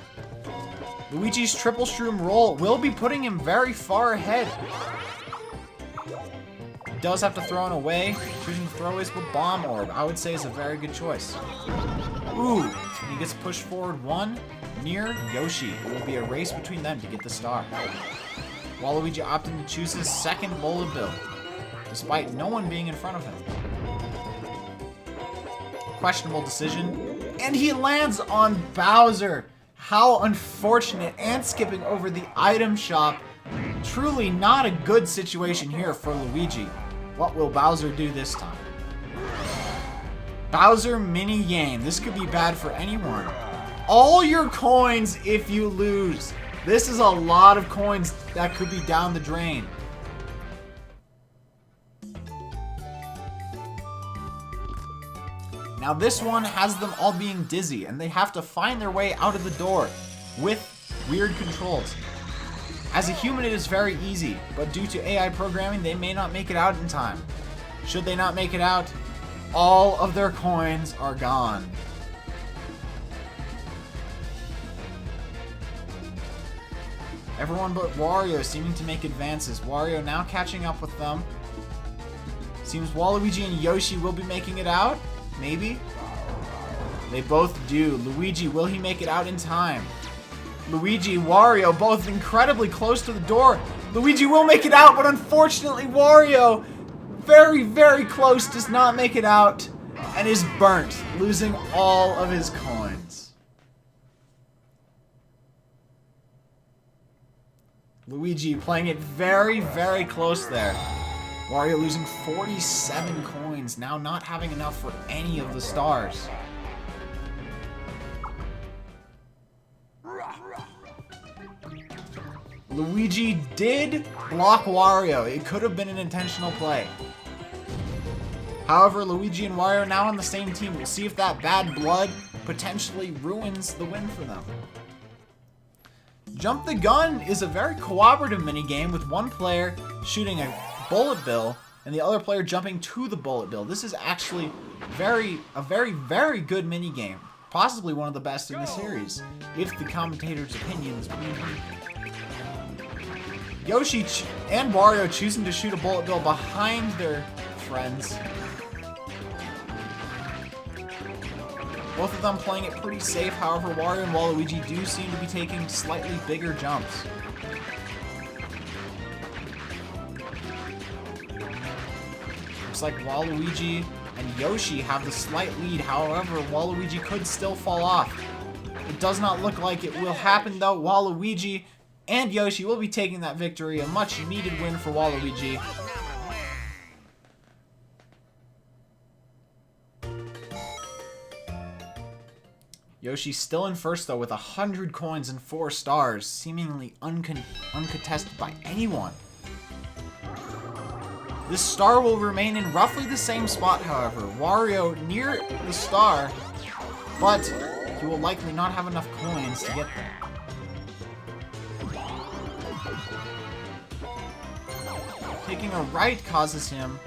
Luigi's triple shroom roll will be putting him very far ahead. He does have to throw it away. Choosing to throw his bomb orb, I would say, is a very good choice. Ooh, he gets pushed forward one near Yoshi. It will be a race between them to get the star. Waluigi opting to choose his second bullet bill, despite no one being in front of him. Questionable decision. And he lands on Bowser. How unfortunate, and skipping over the item shop. Truly not a good situation here for Luigi. What will Bowser do this time? Bowser mini game. This could be bad for anyone. All your coins if you lose. This is a lot of coins that could be down the drain. Now this one has them all being dizzy, and they have to find their way out of the door with weird controls. As a human, it is very easy, but due to AI programming, they may not make it out in time. Should they not make it out, all of their coins are gone. Everyone but Wario seeming to make advances. Wario now catching up with them. Seems Waluigi and Yoshi will be making it out. Maybe? They both do. Luigi, will he make it out in time? Luigi, Wario, both incredibly close to the door. Luigi will make it out, but unfortunately Wario, very, very close, does not make it out and is burnt, losing all of his coins. Luigi playing it very, very close there. Wario losing 47 coins, now not having enough for any of the stars. Luigi did block Wario. It could have been an intentional play. However, Luigi and Wario now on the same team. We'll see if that bad blood potentially ruins the win for them. Jump the Gun is a very cooperative minigame with one player shooting a bullet bill and the other player jumping to the bullet bill. This is actually a very good minigame. Possibly one of the best in the series, if the commentator's opinions be Yoshi and Wario choosing to shoot a bullet bill behind their friends. Both of them playing it pretty safe, however Wario and Waluigi do seem to be taking slightly bigger jumps. Looks like Waluigi and Yoshi have the slight lead, however Waluigi could still fall off. It does not look like it will happen though. Waluigi and Yoshi will be taking that victory, a much needed win for Waluigi. Yoshi still in first though with 100 coins and 4 stars, seemingly uncontested by anyone. This star will remain in roughly the same spot, however. Wario near the star, but he will likely not have enough coins to get there. Taking a right causes him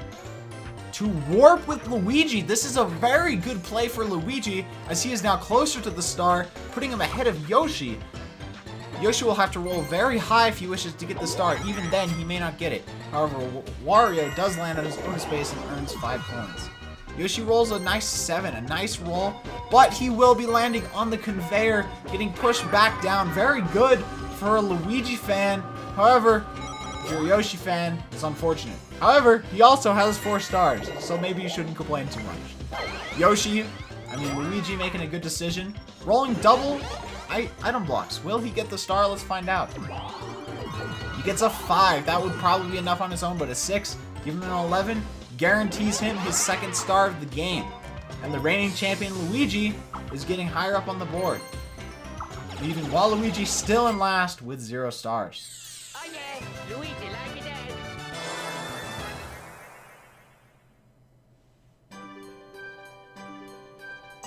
to warp with Luigi. This is a very good play for Luigi, as he is now closer to the star, putting him ahead of Yoshi. Yoshi will have to roll very high if he wishes to get the star. Even then, he may not get it. However, Wario does land on his own space and earns 5 coins. Yoshi rolls a nice 7, a nice roll, but he will be landing on the conveyor, getting pushed back down. Very good for a Luigi fan. However, if you're a Yoshi fan, it's unfortunate. However, he also has 4 stars, so maybe you shouldn't complain too much. Luigi making a good decision. Rolling double item blocks. Will he get the star? Let's find out. He gets a 5. That would probably be enough on his own, but a 6, give him an 11, guarantees him his 2nd star of the game. And the reigning champion Luigi is getting higher up on the board, leaving Waluigi still in last with 0 stars. Oh yeah, Luigi like it dead.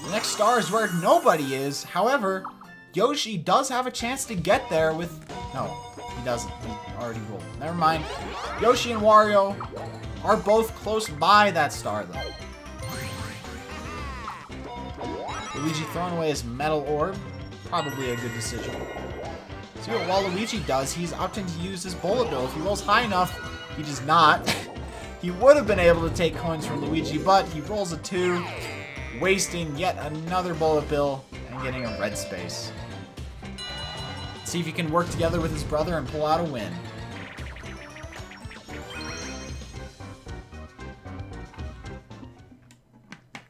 The next star is where nobody is. However, Yoshi does have a chance to get there with... No, he doesn't. He already rolled. Never mind. Yoshi and Wario are both close by that star, though. Luigi throwing away his metal orb. Probably a good decision. See what Waluigi does. He's opting to use his bullet bill. If he rolls high enough, he does not. He would have been able to take coins from Luigi, but he rolls a 2, wasting yet another bullet bill and getting a red space. Let's see if he can work together with his brother and pull out a win.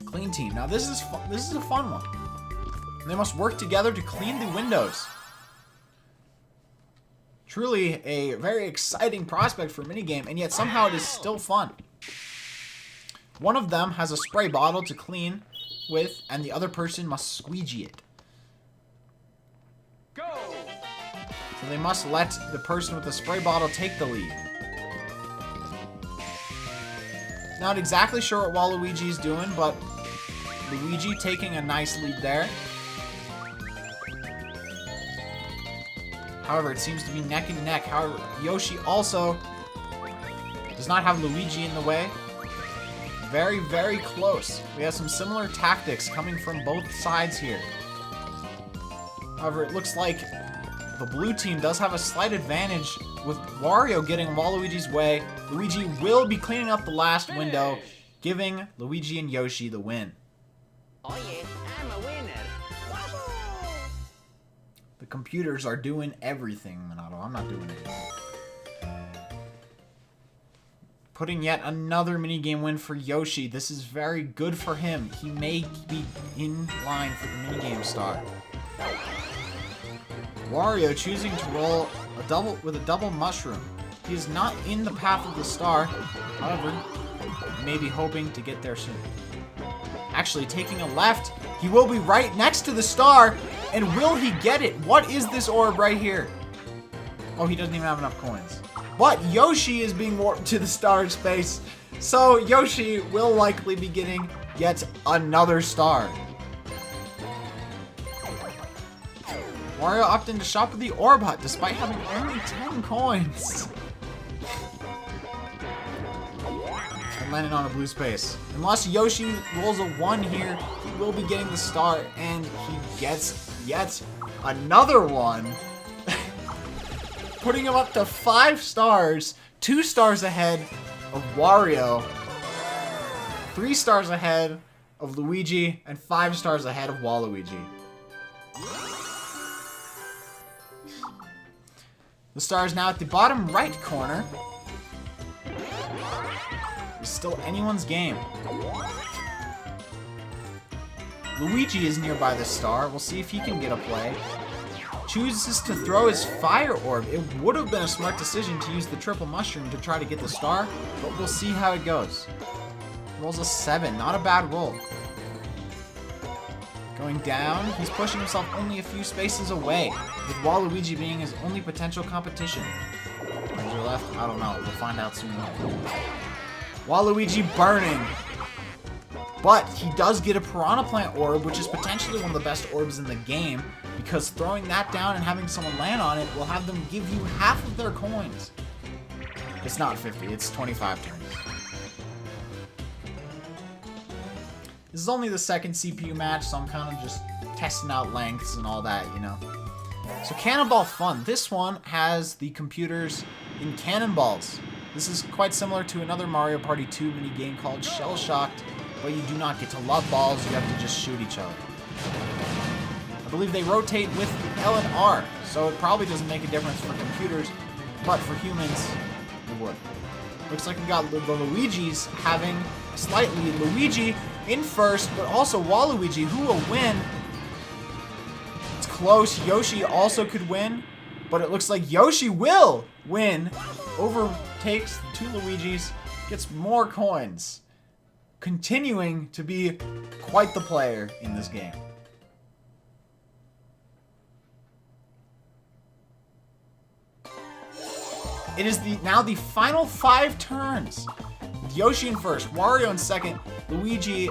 Clean team. Now this is a fun one. They must work together to clean the windows. Truly a very exciting prospect for a minigame, and yet somehow it is still fun. One of them has a spray bottle to clean with, and the other person must squeegee it. Go! So they must let the person with the spray bottle take the lead. Not exactly sure what Waluigi's doing, but Luigi taking a nice lead there. However, it seems to be neck and neck. However, Yoshi also does not have Luigi in the way. Very, very close. We have some similar tactics coming from both sides here. However, it looks like the blue team does have a slight advantage with Wario getting Waluigi's way. Luigi will be cleaning up the last window, giving Luigi and Yoshi the win. Oh yeah, I'm a winner. The computers are doing everything, Minato. I'm not doing it. Putting yet another minigame win for Yoshi. This is very good for him. He may be in line for the minigame star. Wario choosing to roll with a double mushroom. He is not in the path of the star. However, he may be hoping to get there soon. Actually, taking a left, he will be right next to the star. And will he get it? What is this orb right here? Oh, he doesn't even have enough coins. But Yoshi is being warped to the star space. So Yoshi will likely be getting yet another star. Wario opting to shop at the Orb Hut despite having only 10 coins. And landing on a blue space. Unless Yoshi rolls a 1 here, he will be getting the star, and he gets yet another one. Putting him up to 5 stars, 2 stars ahead of Wario, 3 stars ahead of Luigi, and 5 stars ahead of Waluigi. The star is now at the bottom right corner. It's still anyone's game. Luigi is nearby the star. We'll see if he can get a play. Chooses to throw his fire orb. It would have been a smart decision to use the triple mushroom to try to get the star, but we'll see how it goes. Rolls a 7. Not a bad roll. Going down, he's pushing himself only a few spaces away, with Waluigi being his only potential competition. Right or left? I don't know. We'll find out soon enough. Waluigi burning. But he does get a Piranha Plant orb, which is potentially one of the best orbs in the game, because throwing that down and having someone land on it will have them give you half of their coins. It's not 50, it's 25 turns. This is only the second CPU match, so I'm kind of just testing out lengths and all that, you know. So Cannonball Fun. This one has the computers in cannonballs. This is quite similar to another Mario Party 2 minigame called Shell Shocked, but you do not get to love balls, you have to just shoot each other. I believe they rotate with L and R, so it probably doesn't make a difference for computers, but for humans, would. Looks like we got the Luigi's having a slight lead. Luigi in first, but also Waluigi, who will win. It's close. Yoshi also could win, but it looks like Yoshi will win. Overtakes the 2 Luigis, gets more coins. Continuing to be quite the player in this game. It is now the final 5 turns. With Yoshi in first, Wario in second, Luigi,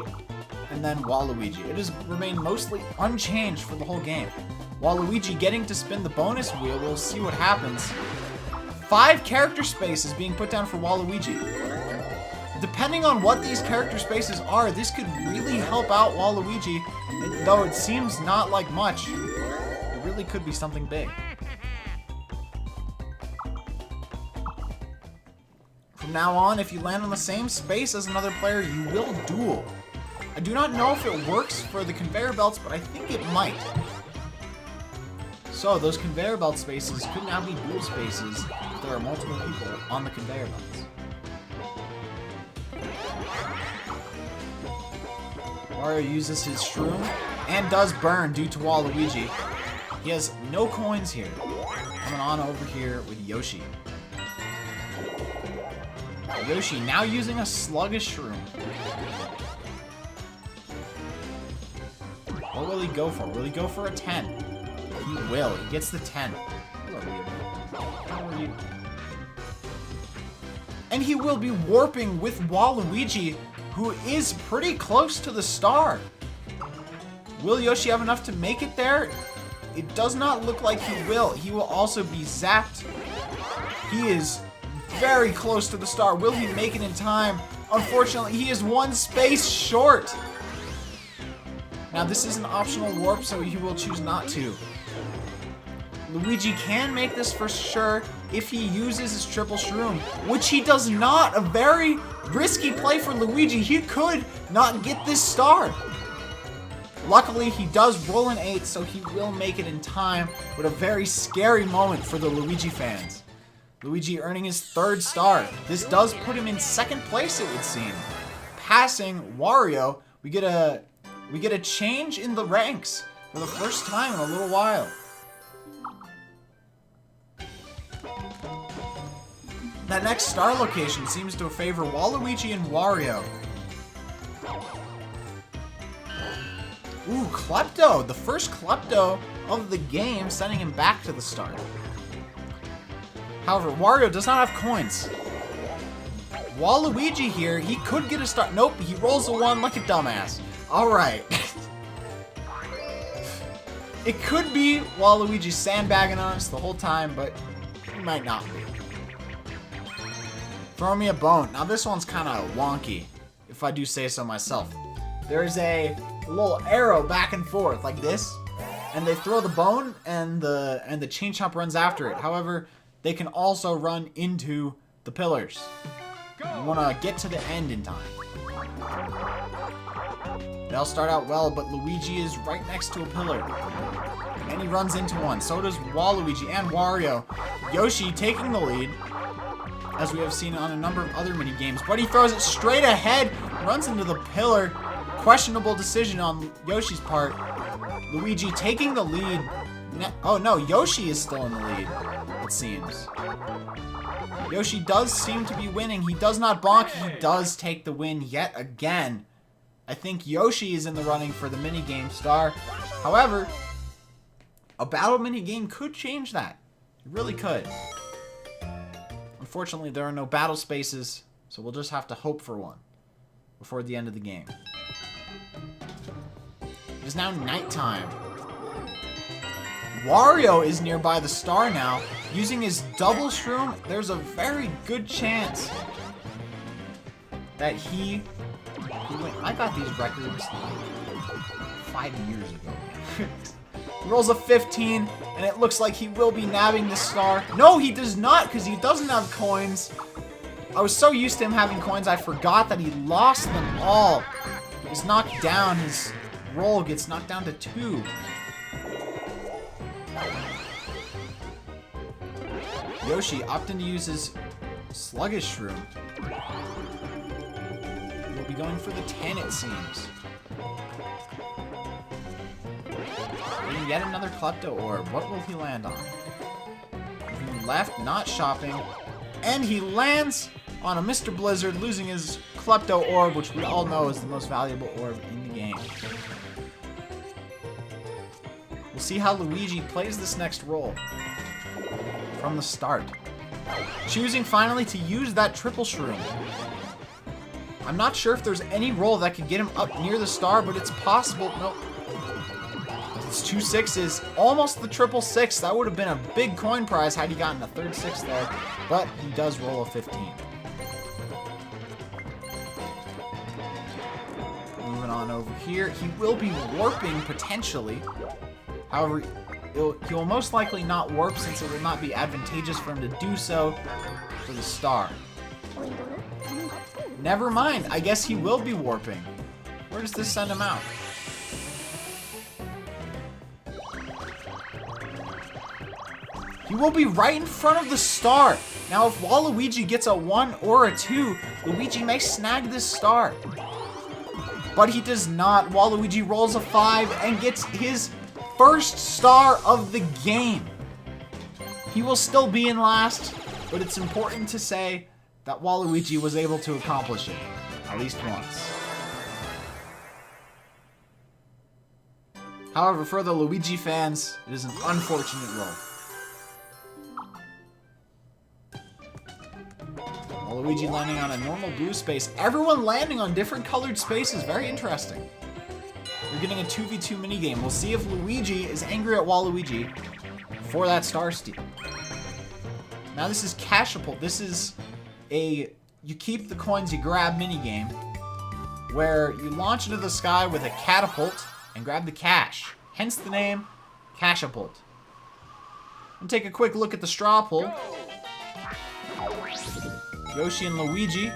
and then Waluigi. It has remained mostly unchanged for the whole game. Waluigi getting to spin the bonus wheel, we'll see what happens. 5 character spaces being put down for Waluigi. Depending on what these character spaces are, this could really help out Waluigi, though it seems not like much. It really could be something big. From now on, if you land on the same space as another player, you will duel. I do not know if it works for the conveyor belts, but I think it might. So those conveyor belt spaces could now be duel spaces if there are multiple people on the conveyor belts. Wario uses his shroom and does burn due to Waluigi. He has no coins here. Coming on over here with Yoshi. Yoshi now using a sluggish shroom. What will he go for? Will he go for a 10? He will. He gets the 10. Hello, Leo. How are you? And he will be warping with Waluigi, who is pretty close to the star. Will Yoshi have enough to make it there? It does not look like he will. He will also be zapped. He is very close to the star. Will he make it in time? Unfortunately, he is 1 space short. Now, this is an optional warp, so he will choose not to. Luigi can make this for sure if he uses his triple shroom, which he does not. A very risky play for Luigi. He could not get this star. Luckily, he does roll an 8, so he will make it in time, but a very scary moment for the Luigi fans. Luigi earning his 3rd star. This does put him in 2nd place, it would seem. Passing Wario, we get a change in the ranks for the first time in a little while. That next star location seems to favor Waluigi and Wario. Ooh, Klepto! The first Klepto of the game, sending him back to the start. However, Wario does not have coins. Waluigi here, he could get a star. Nope, he rolls a 1 like a dumbass. Alright. It could be Waluigi sandbagging on us the whole time, but it might not be. Throw me a bone. Now this one's kind of wonky, if I do say so myself. There's a little arrow back and forth like this, and they throw the bone, and the chain chomp runs after it. However, they can also run into the pillars. You want to get to the end in time. They'll start out well, but Luigi is right next to a pillar. And he runs into one. So does Waluigi and Wario. Yoshi taking the lead, as we have seen on a number of other mini-games. But he throws it straight ahead, runs into the pillar. Questionable decision on Yoshi's part. Luigi taking the lead. Oh no, Yoshi is still in the lead, it seems. Yoshi does seem to be winning. He does not bonk. He does take the win yet again. I think Yoshi is in the running for the minigame star. However, a battle minigame could change that. It really could. Unfortunately, there are no battle spaces, so we'll just have to hope for one before the end of the game. It is now nighttime. Wario is nearby the star now. Using his double shroom, there's a very good chance that he I got these records 5 years ago. He rolls a 15, and it looks like he will be nabbing the star. No, he does not, because he doesn't have coins. I was so used to him having coins, I forgot that he lost them all. He was knocked down. His roll gets knocked down to 2. Yoshi opting to use his Sluggish Shroom. We'll be going for the 10, it seems. Getting yet another Klepto Orb. What will he land on? Moving left, not shopping. And he lands on a Mr. Blizzard, losing his Klepto Orb, which we all know is the most valuable orb in the game. We'll see how Luigi plays this next roll from the start. Choosing finally to use that triple shroom. I'm not sure if there's any roll that could get him up near the star, but it's possible. Nope. It's 2 6s, almost the triple 6. That would have been a big coin prize had he gotten a third 6 there, but he does roll a 15. Moving on over here, he will be warping potentially. However, he will most likely not warp since it will not be advantageous for him to do so for the star. Never mind, I guess he will be warping. Where does this send him out? He will be right in front of the star. Now, if Waluigi gets a 1 or a 2, Luigi may snag this star. But he does not. Waluigi rolls a 5 and gets his first star of the game. He will still be in last, but it's important to say that Waluigi was able to accomplish it, at least once. However, for the Luigi fans, it is an unfortunate roll. Waluigi landing on a normal blue space. Everyone landing on different colored spaces. Very interesting. We're getting a 2v2 minigame. We'll see if Luigi is angry at Waluigi for that star steal. Now this is Cashapult. This is a you keep the coins you grab minigame where you launch into the sky with a catapult and grab the cash. Hence the name Cashapult. And take a quick look at the straw pull. Yoshi and Luigi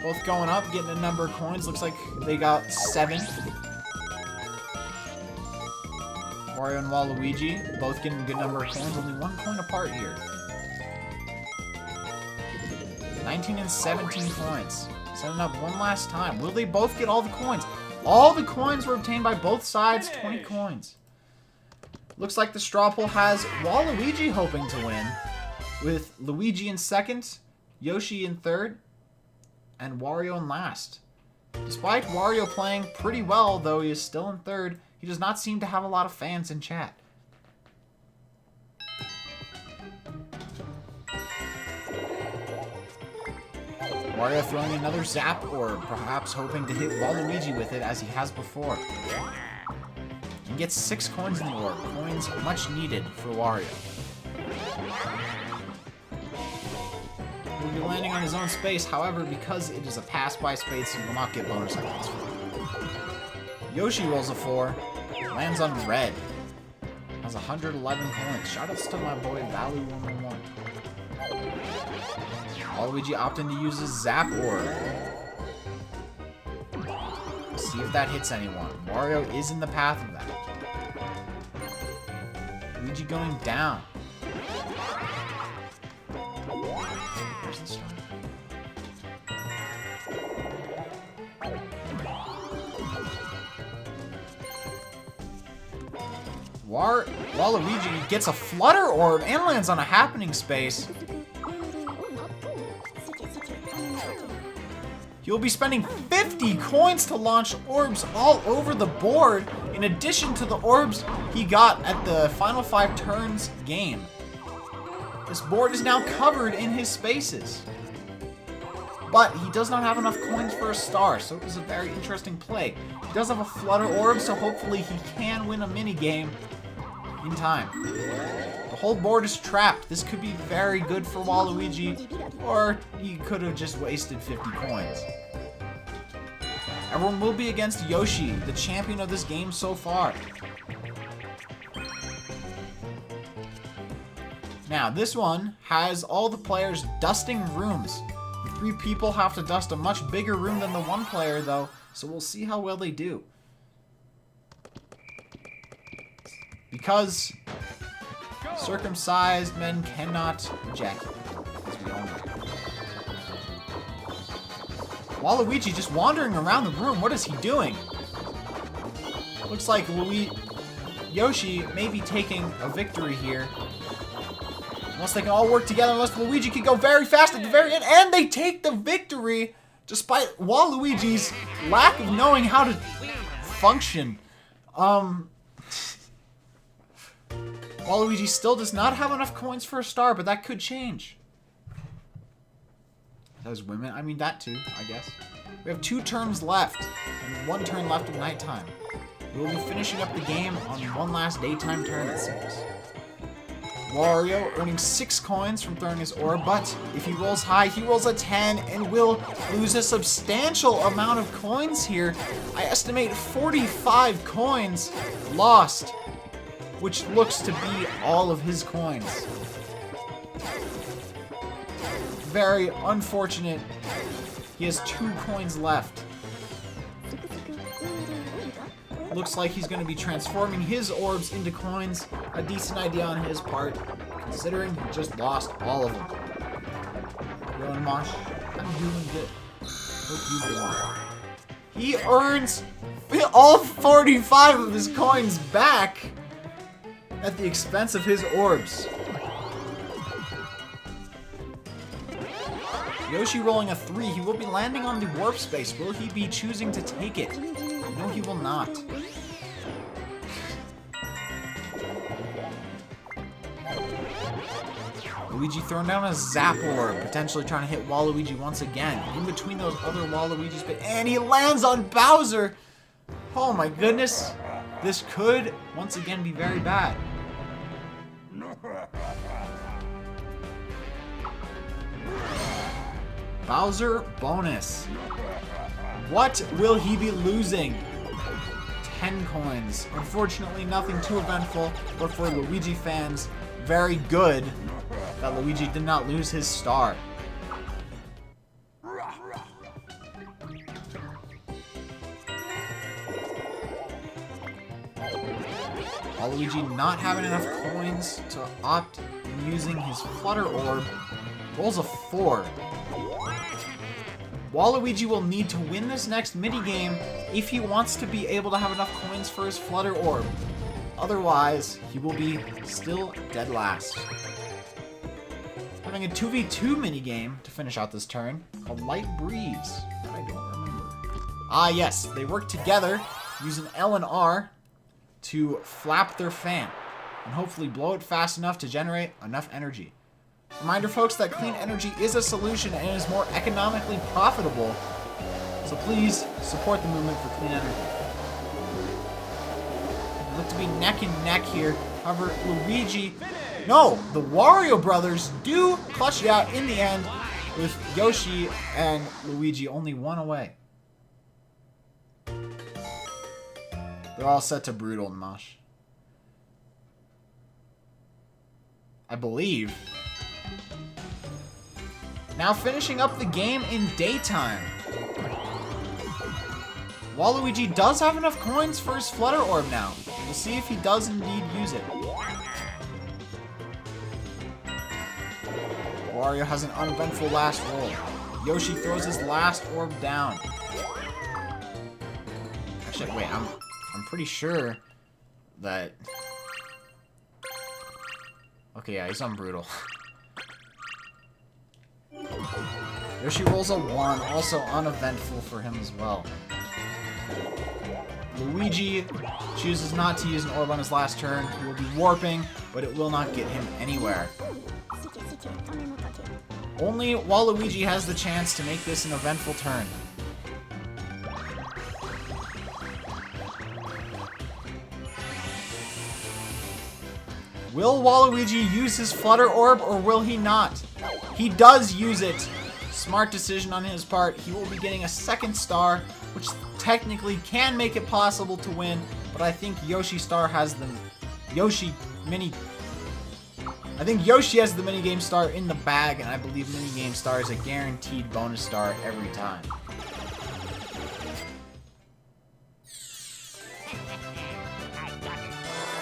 both going up, getting a number of coins. Looks like they got 7. Wario and Waluigi both getting a good number of coins. Only 1 coin apart here. 19 and 17 coins. Setting up one last time. Will they both get all the coins? All the coins were obtained by both sides. 20 coins. Looks like the straw pull has Waluigi hoping to win, with Luigi in second, Yoshi in third, and Wario in last. Despite Wario playing pretty well, though he is still in third, he does not seem to have a lot of fans in chat. Wario throwing another zap, or perhaps hoping to hit Waluigi with it as he has before. And gets 6 coins in the orb. Coins much needed for Wario. He'll be landing on his own space, however, because it is a pass-by space, he will not get bonus coins for it. Yoshi rolls a 4, lands on red. Has 111 coins. Shoutouts to my boy Valley111. Waluigi opting to use his Zap Orb. See if that hits anyone. Wario is in the path of that. Luigi going down. Where's the star? Waluigi gets a Flutter Orb and lands on a Happening Space. You'll be spending 50 coins to launch orbs all over the board, in addition to the orbs he got at the Final 5 Turns game. This board is now covered in his spaces. But he does not have enough coins for a star, so it was a very interesting play. He does have a Flutter Orb, so hopefully he can win a minigame in time. The whole board is trapped. This could be very good for Waluigi, or he could have just wasted 50 coins. Everyone will be against Yoshi, the champion of this game so far. Now, this one has all the players dusting rooms. The 3 people have to dust a much bigger room than the 1 player, though, so we'll see how well they do. Because circumcised men cannot ejaculate, as we all know. Waluigi just wandering around the room. What is he doing? Looks like Yoshi may be taking a victory here. Unless they can all work together, unless Luigi can go very fast at the very end, and they take the victory despite Waluigi's lack of knowing how to function. Waluigi still does not have enough coins for a star, but that could change. Those women, I mean that too, I guess. We have 2 turns left, and 1 turn left of nighttime. We will be finishing up the game on one last daytime turn, it seems. Wario earning 6 coins from throwing his orb, but if he rolls high, he rolls a 10 and will lose a substantial amount of coins here. I estimate 45 coins lost, which looks to be all of his coins. Very unfortunate. He has 2 coins left. Looks like he's going to be transforming his orbs into coins. A decent idea on his part, considering he just lost all of them. Rowan Mosh, I'm doing good. Hope you do. He earns all 45 of his coins back at the expense of his orbs. Yoshi rolling a 3. He will be landing on the warp space. Will he be choosing to take it? No, he will not. Luigi throwing down a Zap Orb, potentially trying to hit Waluigi once again. In between those other Waluigis, and he lands on Bowser! Oh my goodness. This could, once again, be very bad. Bowser bonus. What will he be losing? 10 coins. Unfortunately, nothing too eventful, but for Luigi fans, very good that Luigi did not lose his star. Waluigi not having enough coins to opt in using his Flutter Orb, rolls a 4. Waluigi will need to win this next minigame if he wants to be able to have enough coins for his Flutter Orb. Otherwise, he will be still dead last. Having a 2v2 minigame to finish out this turn called Light Breeze. That I don't remember. Ah yes, they work together using L and R to flap their fan and hopefully blow it fast enough to generate enough energy. Reminder folks that clean energy is a solution and is more economically profitable, so please support the movement for clean energy. They look to be neck and neck here, however Luigi, no, the Wario brothers do clutch it out in the end with Yoshi and Luigi only 1 away. They're all set to Brutal and Mosh. I believe. Now finishing up the game in daytime. Waluigi does have enough coins for his Flutter Orb now. We'll see if he does indeed use it. Wario has an uneventful last roll. Yoshi throws his last orb down. Actually, wait, I'm pretty sure that... Okay, yeah, he's on Brutal. Yoshi rolls a 1, also uneventful for him as well. Luigi chooses not to use an orb on his last turn. He will be warping, but it will not get him anywhere. Only Waluigi has the chance to make this an eventful turn. Will Waluigi use his Flutter Orb or will he not? He does use it. Smart decision on his part. He will be getting a 2nd star, which technically can make it possible to win, but I think Yoshi Star has the I think Yoshi has the minigame star in the bag, and I believe minigame star is a guaranteed bonus star every time.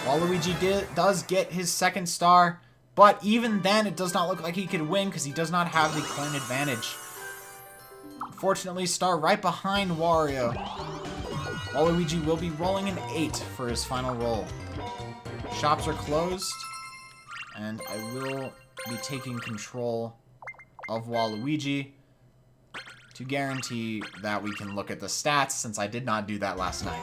Waluigi does get his 2nd star, but even then it does not look like he could win because he does not have the coin advantage. Fortunately, star right behind Wario. Waluigi will be rolling an 8 for his final roll. Shops are closed, and I will be taking control of Waluigi to guarantee that we can look at the stats, since I did not do that last night.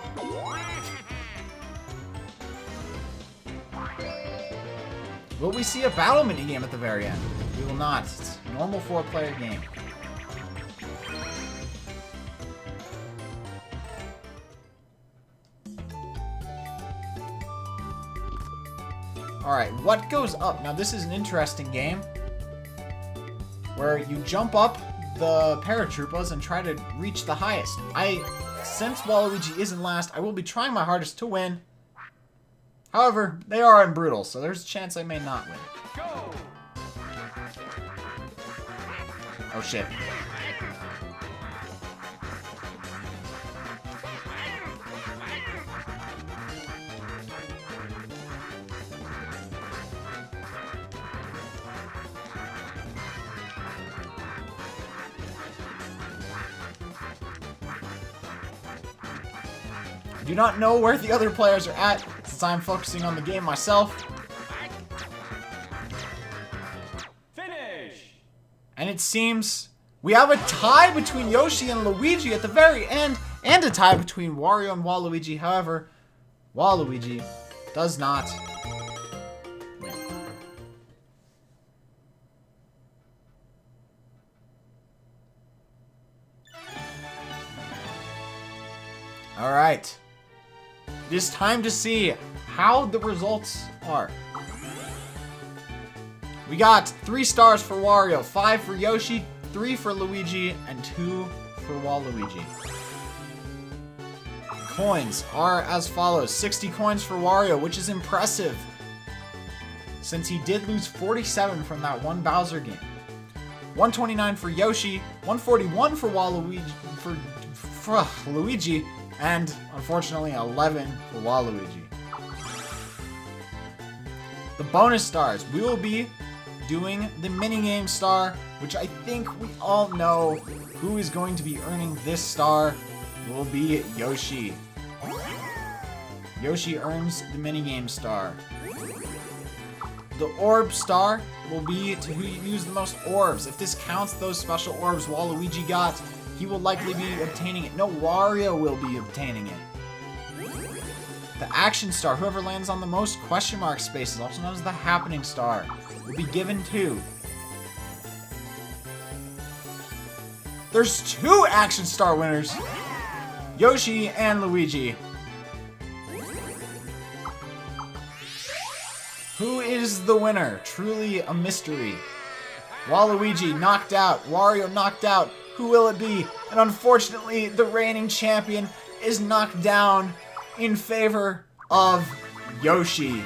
Will we see a battle minigame at the very end? We will not. It's a normal 4-player game. Alright, what goes up? Now this is an interesting game where you jump up the paratroopers and try to reach the highest. Since Waluigi isn't last, I will be trying my hardest to win. However, they are unbrutal, so there's a chance I may not win. Go! Oh shit. I do not know where the other players are at, since I'm focusing on the game myself. Finish! And it seems we have a tie between Yoshi and Luigi at the very end, and a tie between Wario and Waluigi. However, Waluigi does not win. Alright. It is time to see how the results are. We got 3 stars for Wario, 5 for Yoshi, 3 for Luigi, and 2 for Waluigi. Coins are as follows. 60 coins for Wario, which is impressive, since he did lose 47 from that one Bowser game. 129 for Yoshi, 141 for Waluigi, for Luigi, and unfortunately 11 for Waluigi. The bonus stars, we will be doing the minigame star, which I think we all know who is going to be earning this star. It will be Yoshi. Yoshi earns the minigame star. The orb star will be to who used the most orbs. If this counts those special orbs Waluigi got, he will likely be obtaining it. No, Wario will be obtaining it. The action star, whoever lands on the most question mark spaces, also known as the happening star, will be given to. There's 2 action star winners, Yoshi and Luigi. Who is the winner? Truly a mystery. Waluigi knocked out, Wario knocked out. Who will it be? And unfortunately, the reigning champion is knocked down in favor of Yoshi.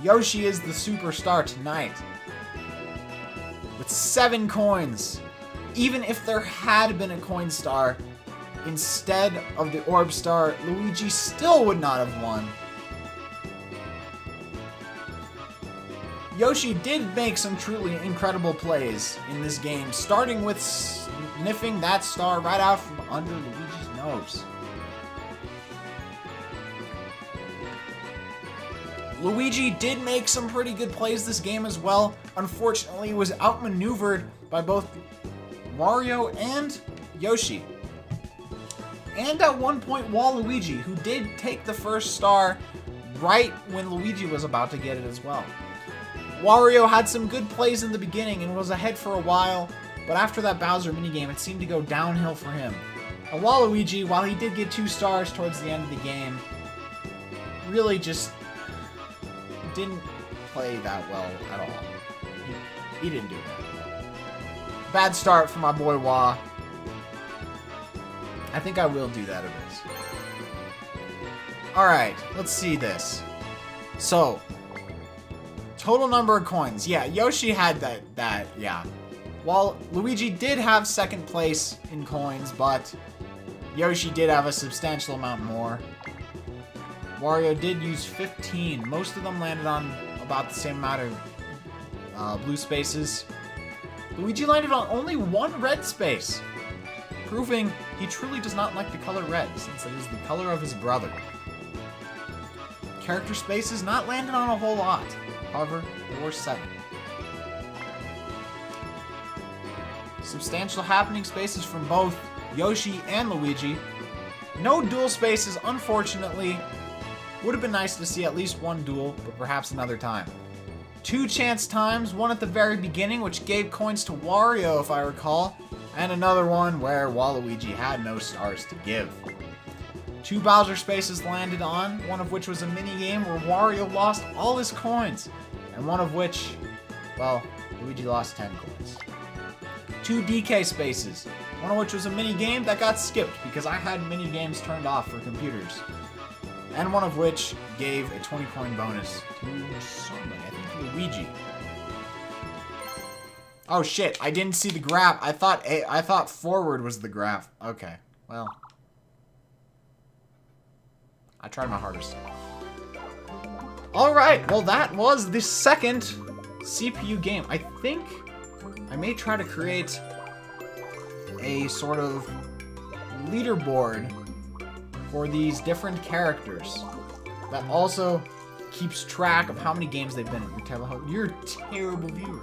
Yoshi is the superstar tonight, with 7 coins. Even if there had been a coin star instead of the orb star, Luigi still would not have won. Yoshi did make some truly incredible plays in this game, starting with sniffing that star right out from under Luigi's nose. Luigi did make some pretty good plays this game as well. Unfortunately, he was outmaneuvered by both Wario and Yoshi. And at one point, Waluigi, who did take the first star right when Luigi was about to get it as well. Wario had some good plays in the beginning and was ahead for a while, but after that Bowser minigame, it seemed to go downhill for him. And Waluigi, while he did get 2 stars towards the end of the game, really just didn't play that well at all. He didn't do that. Bad start for my boy Wah. I think I will do that a bit. Alright, let's see this. So, total number of coins. Yeah, Yoshi had that, yeah. While Luigi did have 2nd place in coins, but Yoshi did have a substantial amount more. Wario did use 15. Most of them landed on about the same amount of blue spaces. Luigi landed on only 1 red space, proving he truly does not like the color red, since it is the color of his brother. Character spaces not landed on a whole lot. However, there were 7. Substantial happening spaces from both Yoshi and Luigi. No dual spaces, unfortunately. Would have been nice to see at least 1 duel, but perhaps another time. 2 chance times, one at the very beginning, which gave coins to Wario, if I recall, and another one where Waluigi had no stars to give. 2 Bowser spaces landed on, one of which was a mini-game where Wario lost all his coins, and one of which, well, Luigi lost 10 coins. 2 DK spaces, one of which was a mini-game that got skipped because I had mini-games turned off for computers. And one of which gave a 20-coin bonus to somebody, I think Luigi. Oh shit, I didn't see the graph. I thought forward was the graph. Okay, well. I tried my hardest. Alright, well that was the second CPU game. I think I may try to create a sort of leaderboard for these different characters that also keeps track of how many games they've been in. You're a terrible viewer.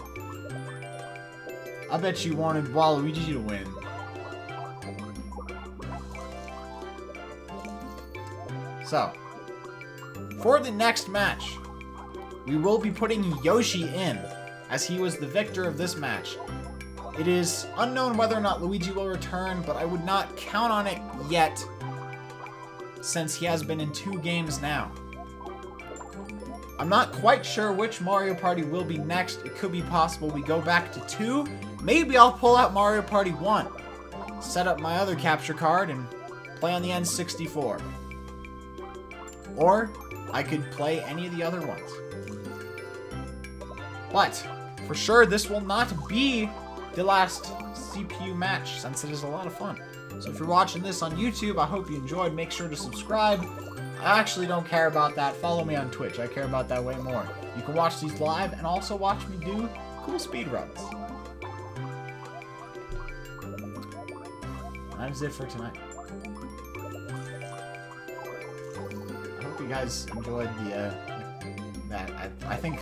I bet you wanted Waluigi to win. So, for the next match, we will be putting Yoshi in, as he was the victor of this match. It is unknown whether or not Luigi will return, but I would not count on it yet, since he has been in 2 games now. I'm not quite sure which Mario Party will be next. It could be possible we go back to 2. Maybe I'll pull out Mario Party 1, set up my other capture card, and play on the N64. Or I could play any of the other ones. But for sure, this will not be the last CPU match, since it is a lot of fun. So if you're watching this on YouTube, I hope you enjoyed. Make sure to subscribe. I actually don't care about that. Follow me on Twitch. I care about that way more. You can watch these live and also watch me do cool speedruns. That is it for tonight. I hope you guys enjoyed the that. I think